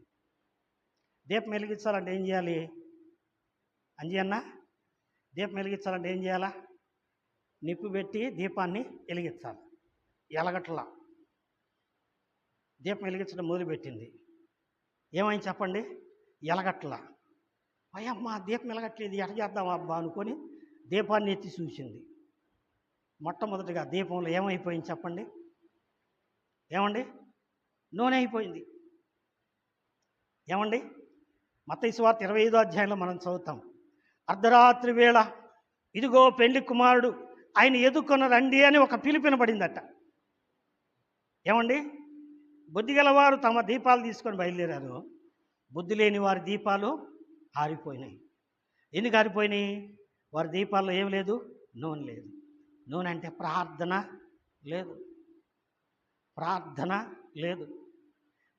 దీపం వెలిగించాలంటే ఏం చేయాలి? అంజీ దీపం వెలిగించాలంటే ఏం చేయాలా? నిప్పు పెట్టి దీపాన్ని వెలిగించాలి. ఎలగట్లా దీపం వెలిగించడం మొదలుపెట్టింది. ఏమైంది చెప్పండి? ఎలగట్లా. అయ్యమ్మ దీపం వెలగట్లేదు, ఎట చేద్దాం అబ్బా అనుకొని దీపాన్ని ఎత్తి చూసింది. మొట్టమొదటిగా దీపంలో ఏమైపోయింది చెప్పండి? ఏమండి? నూనె అయిపోయింది. ఏమండి? మత్తయి సువార్త 25వ అధ్యాయంలో మనం చదువుతాం, అర్ధరాత్రి వేళ ఇదిగో పెళ్లి కుమారుడు, ఆయన ఎదుర్కొన్న రండి అని ఒక పిలుపు వినబడిందట. ఏమండి? బుద్ధి గలవారు తమ దీపాలు తీసుకొని బయలుదేరారు, బుద్ధి లేని వారి దీపాలు ఆరిపోయినాయి. ఎందుకు ఆరిపోయినాయి? వారి దీపాల్లో ఏం లేదు? నూనె లేదు. నూనె అంటే ప్రార్థన లేదు.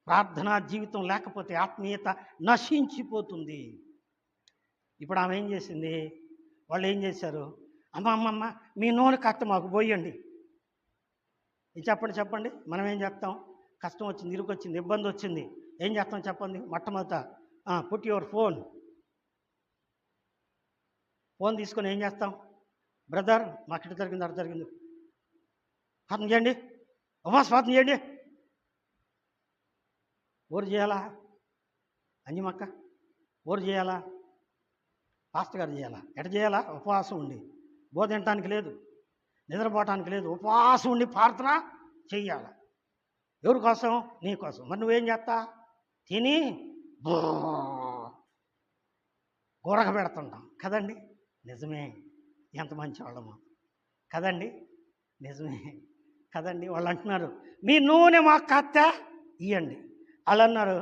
ప్రార్థనా జీవితం లేకపోతే ఆత్మీయత నశించిపోతుంది. ఇప్పుడు ఆమె ఏం చేసింది? వాళ్ళు ఏం చేశారు? అమ్మ మీ నూనె కట్ట మాకు పోయండి. ఇది చెప్పండి మనం ఏం చేస్తాం? కష్టం వచ్చింది, ఇరుకు వచ్చింది, ఇబ్బంది వచ్చింది, ఏం చేస్తాం చెప్పండి? మొట్టమొదట పుట్ యువర్ ఫోన్ తీసుకొని ఏం చేస్తాం? బ్రదర్ మాకు ఇటు జరిగింది, అటు జరిగింది, ప్రార్థన చేయండి, ఉపవాస ప్రార్థన చేయండి. ఊరు చేయాలా? అంజమక్క ఊరు చేయాలా? పాస్టర్ గారు చేయాలా? ఎట చేయాలా? ఉపవాసం ఉండి బోధ తినటానికి లేదు, నిద్రపోవటానికి లేదు, ఉపవాసం ఉండి ప్రార్థన చెయ్యాల. ఎవరి కోసం? నీ కోసం. మరి నువ్వేం చేస్తా? తిని గొరగ పెడుతుంటాం కదండి. నిజమే, ఎంత మంచి వాళ్ళము కదండి. నిజమే కదండి. వాళ్ళు అంటున్నారు మీ నూనె మాకు కత్త ఇవ్వండి. వాళ్ళు అన్నారు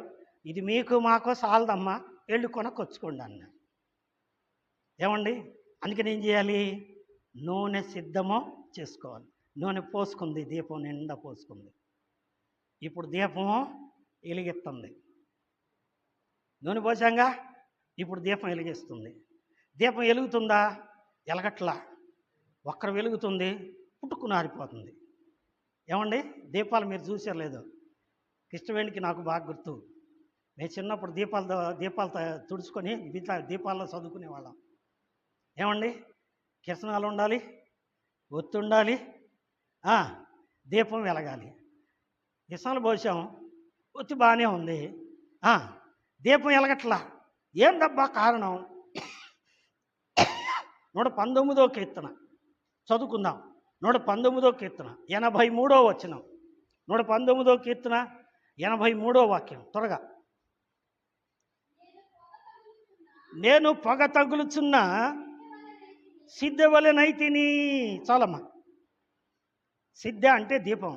ఇది మీకు మాకో సాలదమ్మా, వెళ్ళి కొనుక్కొచ్చుకోండి అన్నారు. ఏమండి? అందుకని ఏం చేయాలి? నూనె సిద్ధము చేసుకోవాలి. నూనె పోసుకుంది, దీపం నిండా పోసుకుంది. ఇప్పుడు దీపము వెలిగిస్తుంది. నూనె పోసాంగా, ఇప్పుడు దీపం వెలిగిస్తుంది. దీపం వెలుగుతుందా? వెలగట్లా. ఒక్కరు వెలుగుతుంది, పుట్టుకుని ఆరిపోతుంది. ఏమండి? దీపాలు మీరు చూసారు లేదు? కృష్ణవేణికి నాకు బాగా గుర్తు. మేము చిన్నప్పుడు దీపాలు తుడుచుకొని దీపాల్లో చదువుకునేవాళ్ళం. ఏమండి? కిరసనాలు ఉండాలి, ఒత్తి ఉండాలి, దీపం వెలగాలి. కిరసనాలు పోసాం, ఒత్తి బాగానే ఉంది, దీపం వెలగట్లా. ఏందబ్బా కారణం? 119వ కీర్తన చదువుకుందాం. 119వ కీర్తన 83వ వచనం. 119వ కీర్తన 83వ వాక్యం. త్వరగా. నేను పొగ తగులుచున్న సిద్ధవలెనైతిని. చాలమ్మా. సిద్ధ అంటే దీపం.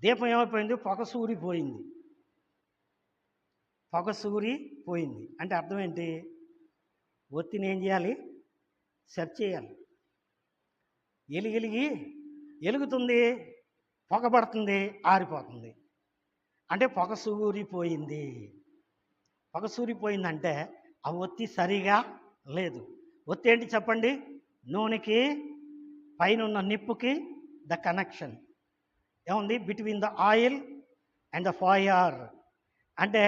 దీపం ఏమైపోయింది? పొగ సూరిపోయింది. పొగ సూరిపోయింది అంటే అర్థం ఏంటి? ఒత్తిని ఏం చేయాలి? సెర్చ్ చేయాలి. ఎలుగుతుంది, పొగ పడుతుంది, ఆరిపోతుంది. అంటే పొగ సూరిపోయింది. పొగ సూరిపోయిందంటే ఆ ఒత్తి సరిగా లేదు. ఒత్తి ఏంటి చెప్పండి? నూనెకి పైన ఉన్న నిప్పుకి ద కనెక్షన్ ఏముంది? Between the oil and the fire. అంటే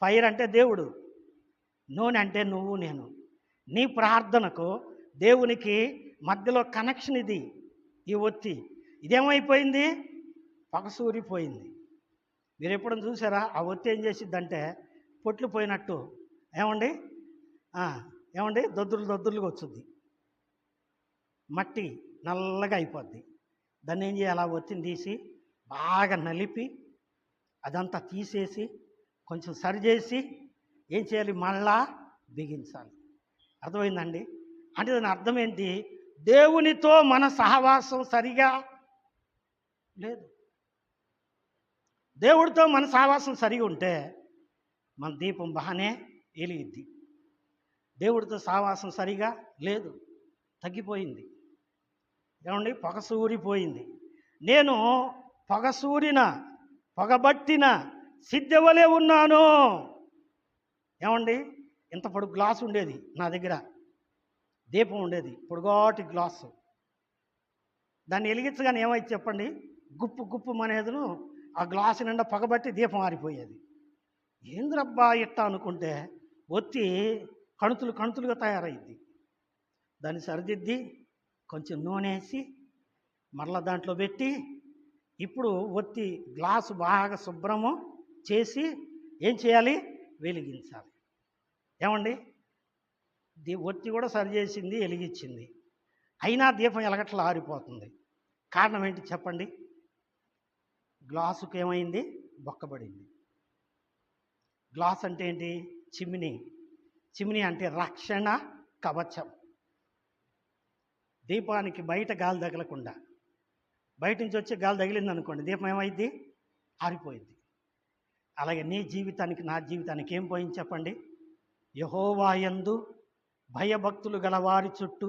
ఫైర్ అంటే దేవుడు, నూనె అంటే నువ్వు నేను. నీ ప్రార్థనకు దేవునికి మధ్యలో కనెక్షన్ ఇది, ఈ ఒత్తి. ఇదేమైపోయింది? పొగసూరిపోయింది. మీరు ఎప్పుడైనా చూసారా? ఆ ఒత్తి ఏం చేసిద్దంటే పొట్లు పోయినట్టు ఏమండి దొద్దులుగా వచ్చుద్ది, మట్టి నల్లగా అయిపోద్ది. దాన్ని ఏం చేయాలి? ఆ ఒత్తిని తీసి బాగా నలిపి అదంతా తీసేసి కొంచెం సరిచేసి ఏం చేయాలి? మళ్ళా బిగించాలి. అర్థమైందండి? అంటే దాని అర్థం ఏంటి? దేవునితో మన సహవాసం సరిగా లేదు. దేవుడితో మన సహవాసం సరిగా ఉంటే మన దీపం బాగానే వెలిగిద్ది. దేవుడితో సహవాసం సరిగా లేదు, తగ్గిపోయింది. ఏమండి? పొగసూరిపోయింది. నేను పొగబట్టిన సిద్ధవలే ఉన్నాను. ఏమండి? ఇంత పొడుగు గ్లాసు ఉండేది నా దగ్గర, దీపం ఉండేది, పొడుగాటి గ్లాసు. దాన్ని వెలిగించగానే ఏమైతే చెప్పండి? గుప్పు అనేదిను ఆ గ్లాసు నిండా పొగబట్టి దీపం ఆరిపోయేది. ఏంద్రబ్బా ఇట్టా అనుకుంటే ఒత్తి కణుతులుగా తయారైద్ది. దాన్ని సరిదిద్ది కొంచెం నూనె వేసి మరలా దాంట్లో పెట్టి ఇప్పుడు ఒత్తి గ్లాసు బాగా శుభ్రము చేసి ఏం చేయాలి? వెలిగించాలి. ఏమండి? ఒత్తి కూడా సరిచేసింది, వెలిగించింది, అయినా దీపం ఎలగట్లా ఆరిపోతుంది. కారణం ఏంటి చెప్పండి? గ్లాసుకి ఏమైంది? బొక్కబడింది. గ్లాస్ అంటే ఏంటి? చిమ్నీ అంటే రక్షణ కవచం. దీపానికి బయట గాలి తగలకుండా, బయట నుంచి వచ్చే గాలి తగిలింది అనుకోండి, దీపం ఏమైంది? ఆరిపోయింది. అలాగే నీ జీవితానికి నా జీవితానికి ఏం పోయింది చెప్పండి? యెహోవా యందు భయభక్తులు గల వారి చుట్టూ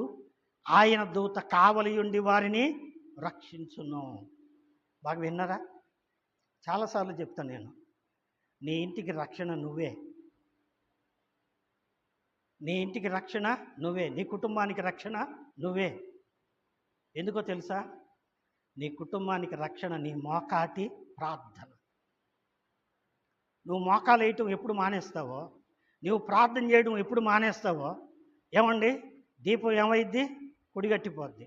ఆయన దూత కావలియుండి వారిని రక్షించును. బాగా విన్నారా? చాలాసార్లు చెప్తాను నేను. నీ ఇంటికి రక్షణ నువ్వే. నీ ఇంటికి రక్షణ నువ్వే. నీ కుటుంబానికి రక్షణ నువ్వే. ఎందుకో తెలుసా? నీ కుటుంబానికి రక్షణ నీ మోకాటి ప్రార్థన. నువ్వు మోకాలు వేయటం ఎప్పుడు మానేస్తావో, నువ్వు ప్రార్థన చేయడం ఎప్పుడు మానేస్తావో, ఏమండి, దీపం ఏమైద్ది? కుడిగట్టిపోద్ది.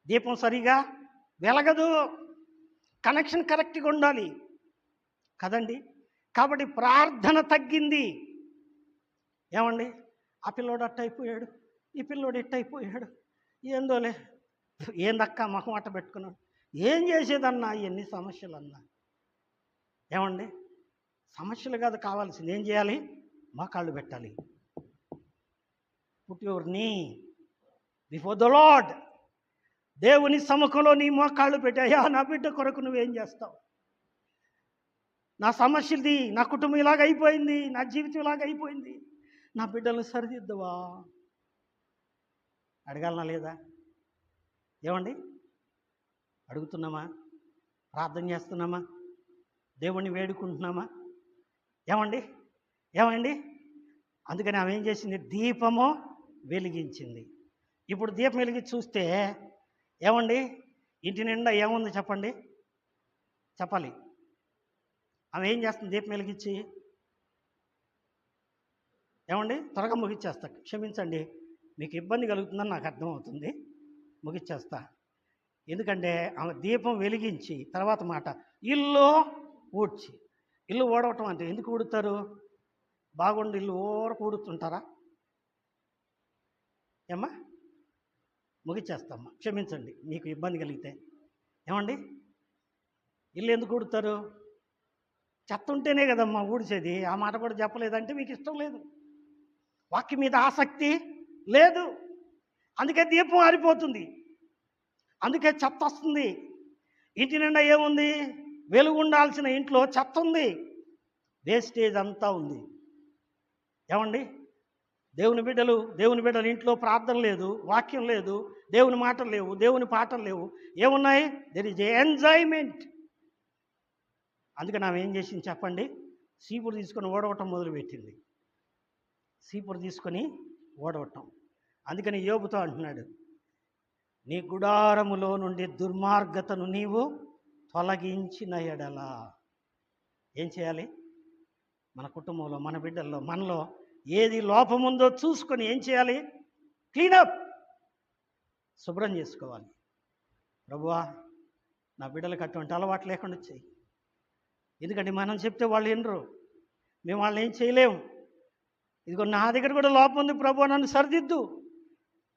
దీపం సరిగా వెలగదు. కనెక్షన్ కరెక్ట్గా ఉండాలి కదండి. కాబట్టి ప్రార్థన తగ్గింది. ఏమండి, ఆ పిల్లోడు అట్టయిపోయాడు, ఈ పిల్లోడు ఇట్టయిపోయాడు, ఏందోలే, ఏందక్క మొహం అట్ట పెట్టుకున్నాడు, ఏం చేసేదన్నా ఎన్ని సమస్యలన్నా. ఏమండి, సమస్యలు కాదు కావాల్సింది, ఏం చేయాలి? మోకాళ్ళు పెట్టాలి. పుట్ యువర్ నీ బిఫోర్ ద లార్డ్. దేవుని సముఖంలో నీ మోకాళ్ళు పెట్టాయా, నా బిడ్డ కొరకు నువ్వేం చేస్తావు? నా సమస్యది, నా కుటుంబం ఇలాగ అయిపోయింది, నా జీవితం ఇలాగ అయిపోయింది, నా బిడ్డలను సరిదిద్దువా? అడగాలనా లేదా? ఏమండి, అడుగుతున్నామా? ప్రార్థన చేస్తున్నామా? దేవుణ్ణి వేడుకుంటున్నామా? ఏమండి, అందుకని ఆమె ఏం చేసింది? దీపము వెలిగించింది. ఇప్పుడు దీపం వెలిగించి చూస్తే ఏమండి, ఇంటి నిండా ఏముంది చెప్పండి, చెప్పాలి. ఆమె ఏం చేస్తుంది? దీపం వెలిగించి, ఏమండి, త్వరగా ముగిచ్చేస్తా, క్షమించండి, మీకు ఇబ్బంది కలుగుతుందని నాకు అర్థమవుతుంది, ముగిచ్చేస్తా. ఎందుకంటే ఆమె దీపం వెలిగించి తర్వాత మాట ఇల్లు ఊడ్చి. ఇల్లు ఊడవటం అంటే ఎందుకు ఊడుతారు? బాగుండి ఇల్లు ఊరకు ఊడుతుంటారా? ఏమ్మా, ముగిచ్చేస్తామ్మా, క్షమించండి మీకు ఇబ్బంది కలిగితే. ఏమండి, ఇల్లు ఎందుకు ఊడుతారు? చెత్త ఉంటేనే కదమ్మా ఊడ్చేది. ఆ మాట కూడా చెప్పలేదంటే మీకు ఇష్టం లేదు, వాక్యం మీద ఆసక్తి లేదు. అందుకే దీపం ఆరిపోతుంది, అందుకే చెత్త వస్తుంది. ఇంటి నిండా ఏముంది? వెలుగు ఉండాల్సిన ఇంట్లో చెత్త ఉంది, వేస్టేజ్ అంతా ఉంది. ఏమండి, దేవుని బిడ్డలు ఇంట్లో ప్రార్థన లేదు, వాక్యం లేదు, దేవుని మాటలు లేవు, దేవుని పాటలు లేవు. ఏమున్నాయి? There is enjoyment. అందుకని ఆమె ఏం చేసింది చెప్పండి? సీపురు తీసుకొని ఓడవటం మొదలుపెట్టింది. సీపురు తీసుకొని ఓడవటం. అందుకని యోబుతో అంటున్నాడు, నీ గుడారములో నుండి దుర్మార్గతను నీవు తొలగించిన ఎడల. ఏం చేయాలి? మన కుటుంబంలో, మన బిడ్డల్లో, మనలో ఏది లోపముందో చూసుకొని ఏం చేయాలి? క్లీనప్, శుభ్రం చేసుకోవాలి. ప్రభువా, నా బిడ్డలకు అటువంటి అలవాటు లేకుండా చెయ్యి. ఎందుకంటే మనం చెప్తే వాళ్ళు వినరు, మేము వాళ్ళని ఏం చేయలేము. ఇదిగో నా దగ్గర కూడా లోపం ఉంది ప్రభువా, నన్ను సరిదిద్దు.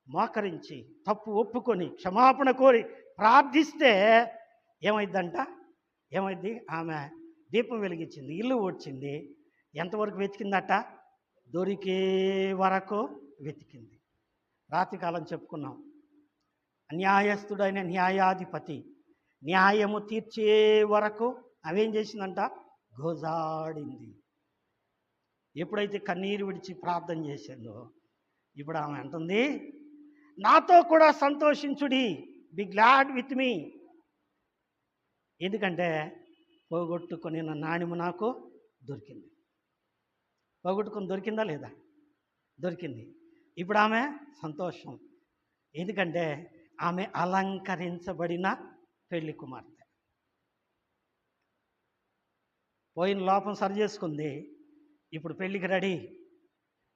మోకరించి తప్పు ఒప్పుకొని క్షమాపణ కోరి ప్రార్థిస్తే ఏమైంది? ఆమె దీపం వెలిగించింది, ఇల్లు ఊడ్చింది. ఎంతవరకు వెతికిందట? దొరికే వరకు వెతికింది. రాత్రికాలం చెప్పుకున్నాం, అన్యాయస్తుడైన న్యాయాధిపతి న్యాయము తీర్చే వరకు అవేం చేసిందంట? గోజాడింది. ఎప్పుడైతే కన్నీరు విడిచి ప్రార్థన చేసిందో ఇప్పుడు ఆమె అంటుంది, నాతో కూడా సంతోషించుడి, బి గ్లాడ్ విత్ మీ. ఎందుకంటే పోగొట్టుకొని నా నాణ్యము నాకు దొరికింది. పోగొట్టుకొని దొరికిందా లేదా? దొరికింది. ఇప్పుడు ఆమె సంతోషం, ఎందుకంటే ఆమె అలంకరించబడిన పెళ్లి కుమార్తె. పోయిన లోపం సరి చేసుకుంది, ఇప్పుడు పెళ్ళికి రెడీ.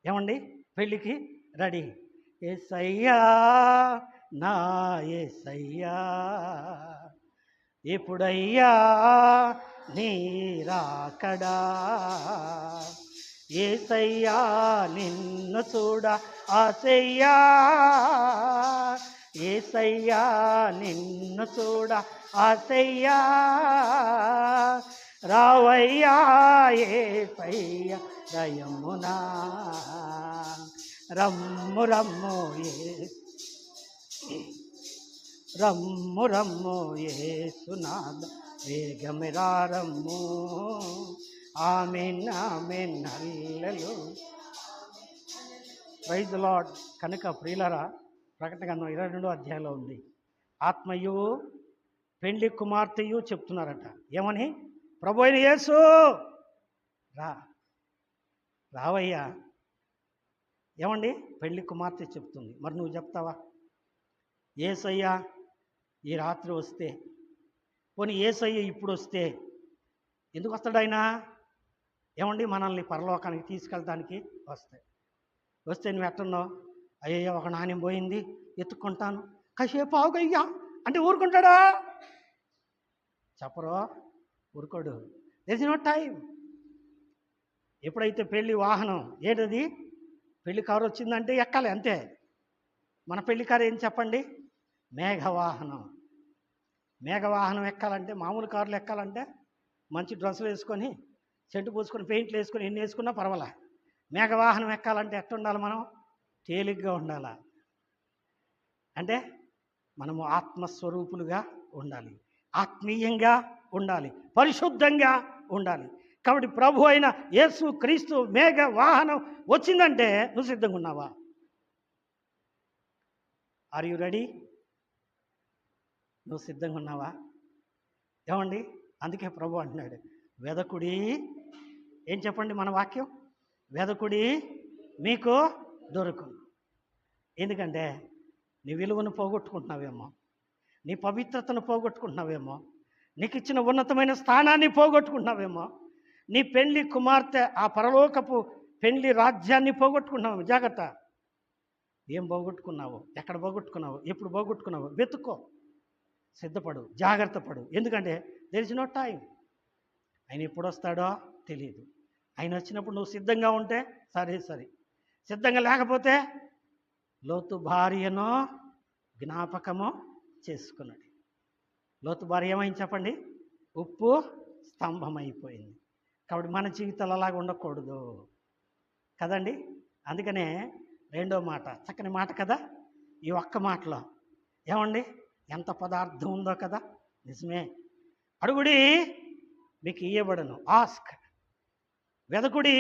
ఏమండి, పెళ్ళికి రెడీ. యేసయ్యా నా యేసయ్యా, ఎప్పుడయ్యా నీ రాకడా, యేసయ్యా నిన్ను చూడ ఆసయ్యా, యేసయ్యా నిన్ను చూడ ఆసయ్యా, రావయ్యా యేసయ్యా దయమునా, రమ్ము రమ్ము రమ్ము రమ్ము యేసునాథ, వేగమిరా రమ్ము. ఆమేన్ ఆమేన్ హల్లెలూయా. Praise the Lord. కనుక ప్రియులారా, ప్రకటన గ్రంథం 22వ అధ్యాయంలో ఉంది, ఆత్మయు పెండ్లి కుమార్తెయు చెప్తున్నారట. ఏమని? ప్రభు అయిన యేసు రావయ్యా. ఏమండి, పెళ్లి కుమార్తె చెప్తుంది, మరి నువ్వు చెప్తావా? యేసయ్య ఈ రాత్రి వస్తే, పోనీ యేసయ్య ఇప్పుడు వస్తే ఎందుకు వస్తాడు ఆయన? ఏమండి, మనల్ని పరలోకానికి తీసుకెళ్ళడానికి వస్తే నువ్వు ఎట్టున్నావు? అయ్యయ్యో ఒక నాణ్యం పోయింది, ఎత్తుక్కుంటాను, కాసేపు ఆగయ్యా అంటే ఊరుకుంటాడా? చెప్పరు, ఊరుకోడు. There is no time. ఎప్పుడైతే పెళ్లి వాహనం ఏంటది, పెళ్లి కారు వచ్చిందంటే ఎక్కాలి అంతే. మన పెళ్లి కారు ఏం చెప్పండి? మేఘవాహనం. మేఘవాహనం ఎక్కాలంటే, మామూలు కార్లు ఎక్కాలంటే మంచి డ్రెస్సులు వేసుకొని, చెట్టు పూసుకొని, పెయింట్లు వేసుకొని, ఎన్ని వేసుకున్నా పర్వాలే. మేఘవాహనం ఎక్కాలంటే ఎట్లా ఉండాలి? మనం తేలిగ్గా ఉండాలా. అంటే మనము ఆత్మస్వరూపులుగా ఉండాలి, ఆత్మీయంగా ఉండాలి, పరిశుద్ధంగా ఉండాలి. కాబట్టి ప్రభు అయిన యేసు క్రీస్తు మేఘ వాహనం వచ్చిందంటే నువ్వు సిద్ధంగా ఉన్నావా? Are you ready? నువ్వు సిద్ధంగా ఉన్నావా? ఏమండి, అందుకే ప్రభు అంటున్నాడు, వెదకుడి. ఏం చెప్పండి మన వాక్యం? వెదకుడి మీకు దొరుకును. ఎందుకంటే నీ విలువను పోగొట్టుకుంటున్నావేమో, నీ పవిత్రతను పోగొట్టుకుంటున్నావేమో, నీకు ఇచ్చిన ఉన్నతమైన స్థానాన్ని పోగొట్టుకుంటున్నావేమో, నీ పెళ్లి కుమార్తె ఆ పరలోకపు పెళ్లి రాజ్యాన్ని పోగొట్టుకుంటున్నావు. జాగ్రత్త. ఏం పోగొట్టుకున్నావు? ఎక్కడ పోగొట్టుకున్నావు? ఎప్పుడు పోగొట్టుకున్నావు? వెతుక్కో, సిద్ధపడు, జాగ్రత్త పడు. ఎందుకంటే దెర్ ఇస్ నో టైం. ఆయన ఎప్పుడు వస్తాడో తెలియదు. ఆయన వచ్చినప్పుడు నువ్వు సిద్ధంగా ఉంటే సరే, సిద్ధంగా లేకపోతే లోతు భార్యను జ్ఞాపకము చేసుకున్నాడు. లోతు భార్య ఏమైంది చెప్పండి? ఉప్పు స్తంభం అయిపోయింది. కాబట్టి మన జీవితాలు అలాగ ఉండకూడదు కదండి. అందుకనే రెండో మాట, చక్కని మాట కదా ఈ ఒక్క మాటలో. ఏమండి, ఎంత పదార్థం ఉందో కదా. నిజమే. అడుగుడి మీకు ఇయ్యబడును, ఆస్క్. వెదకుడి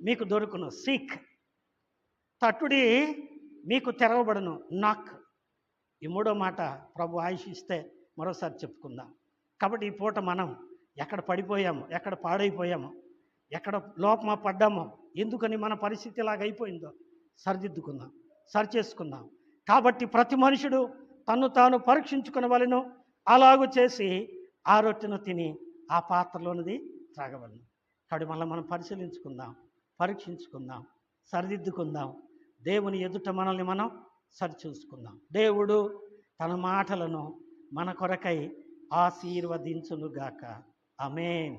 మీకు దొరుకును, సీక్. తట్టుడి మీకు తెరవబడును, నాక్. ఈ మూడో మాట ప్రభు ఆశిస్తే మరోసారి చెప్పుకుందాం. కాబట్టి ఈ పూట మనం ఎక్కడ పడిపోయామో, ఎక్కడ పాడైపోయామో, ఎక్కడ లోపమా పడ్డామో, ఎందుకని మన పరిస్థితి ఇలాగ అయిపోయిందో సరిదిద్దుకుందాం, సరిచేసుకుందాం. కాబట్టి ప్రతి మనుషుడు తన్ను తాను పరీక్షించుకునవలెను. అలాగూ చేసి ఆ రొట్టెను తిని ఆ పాత్రలోనిది త్రాగవలను. కాబట్టి మళ్ళీ మనం పరిశీలించుకుందాం, పరీక్షించుకుందాం, సరిదిద్దుకుందాం. దేవుని ఎదుట మనల్ని మనం సరిచూసుకుందాం. దేవుడు తన మాటలను మన కొరకై ఆశీర్వదించునుగాక. ఆమేన్.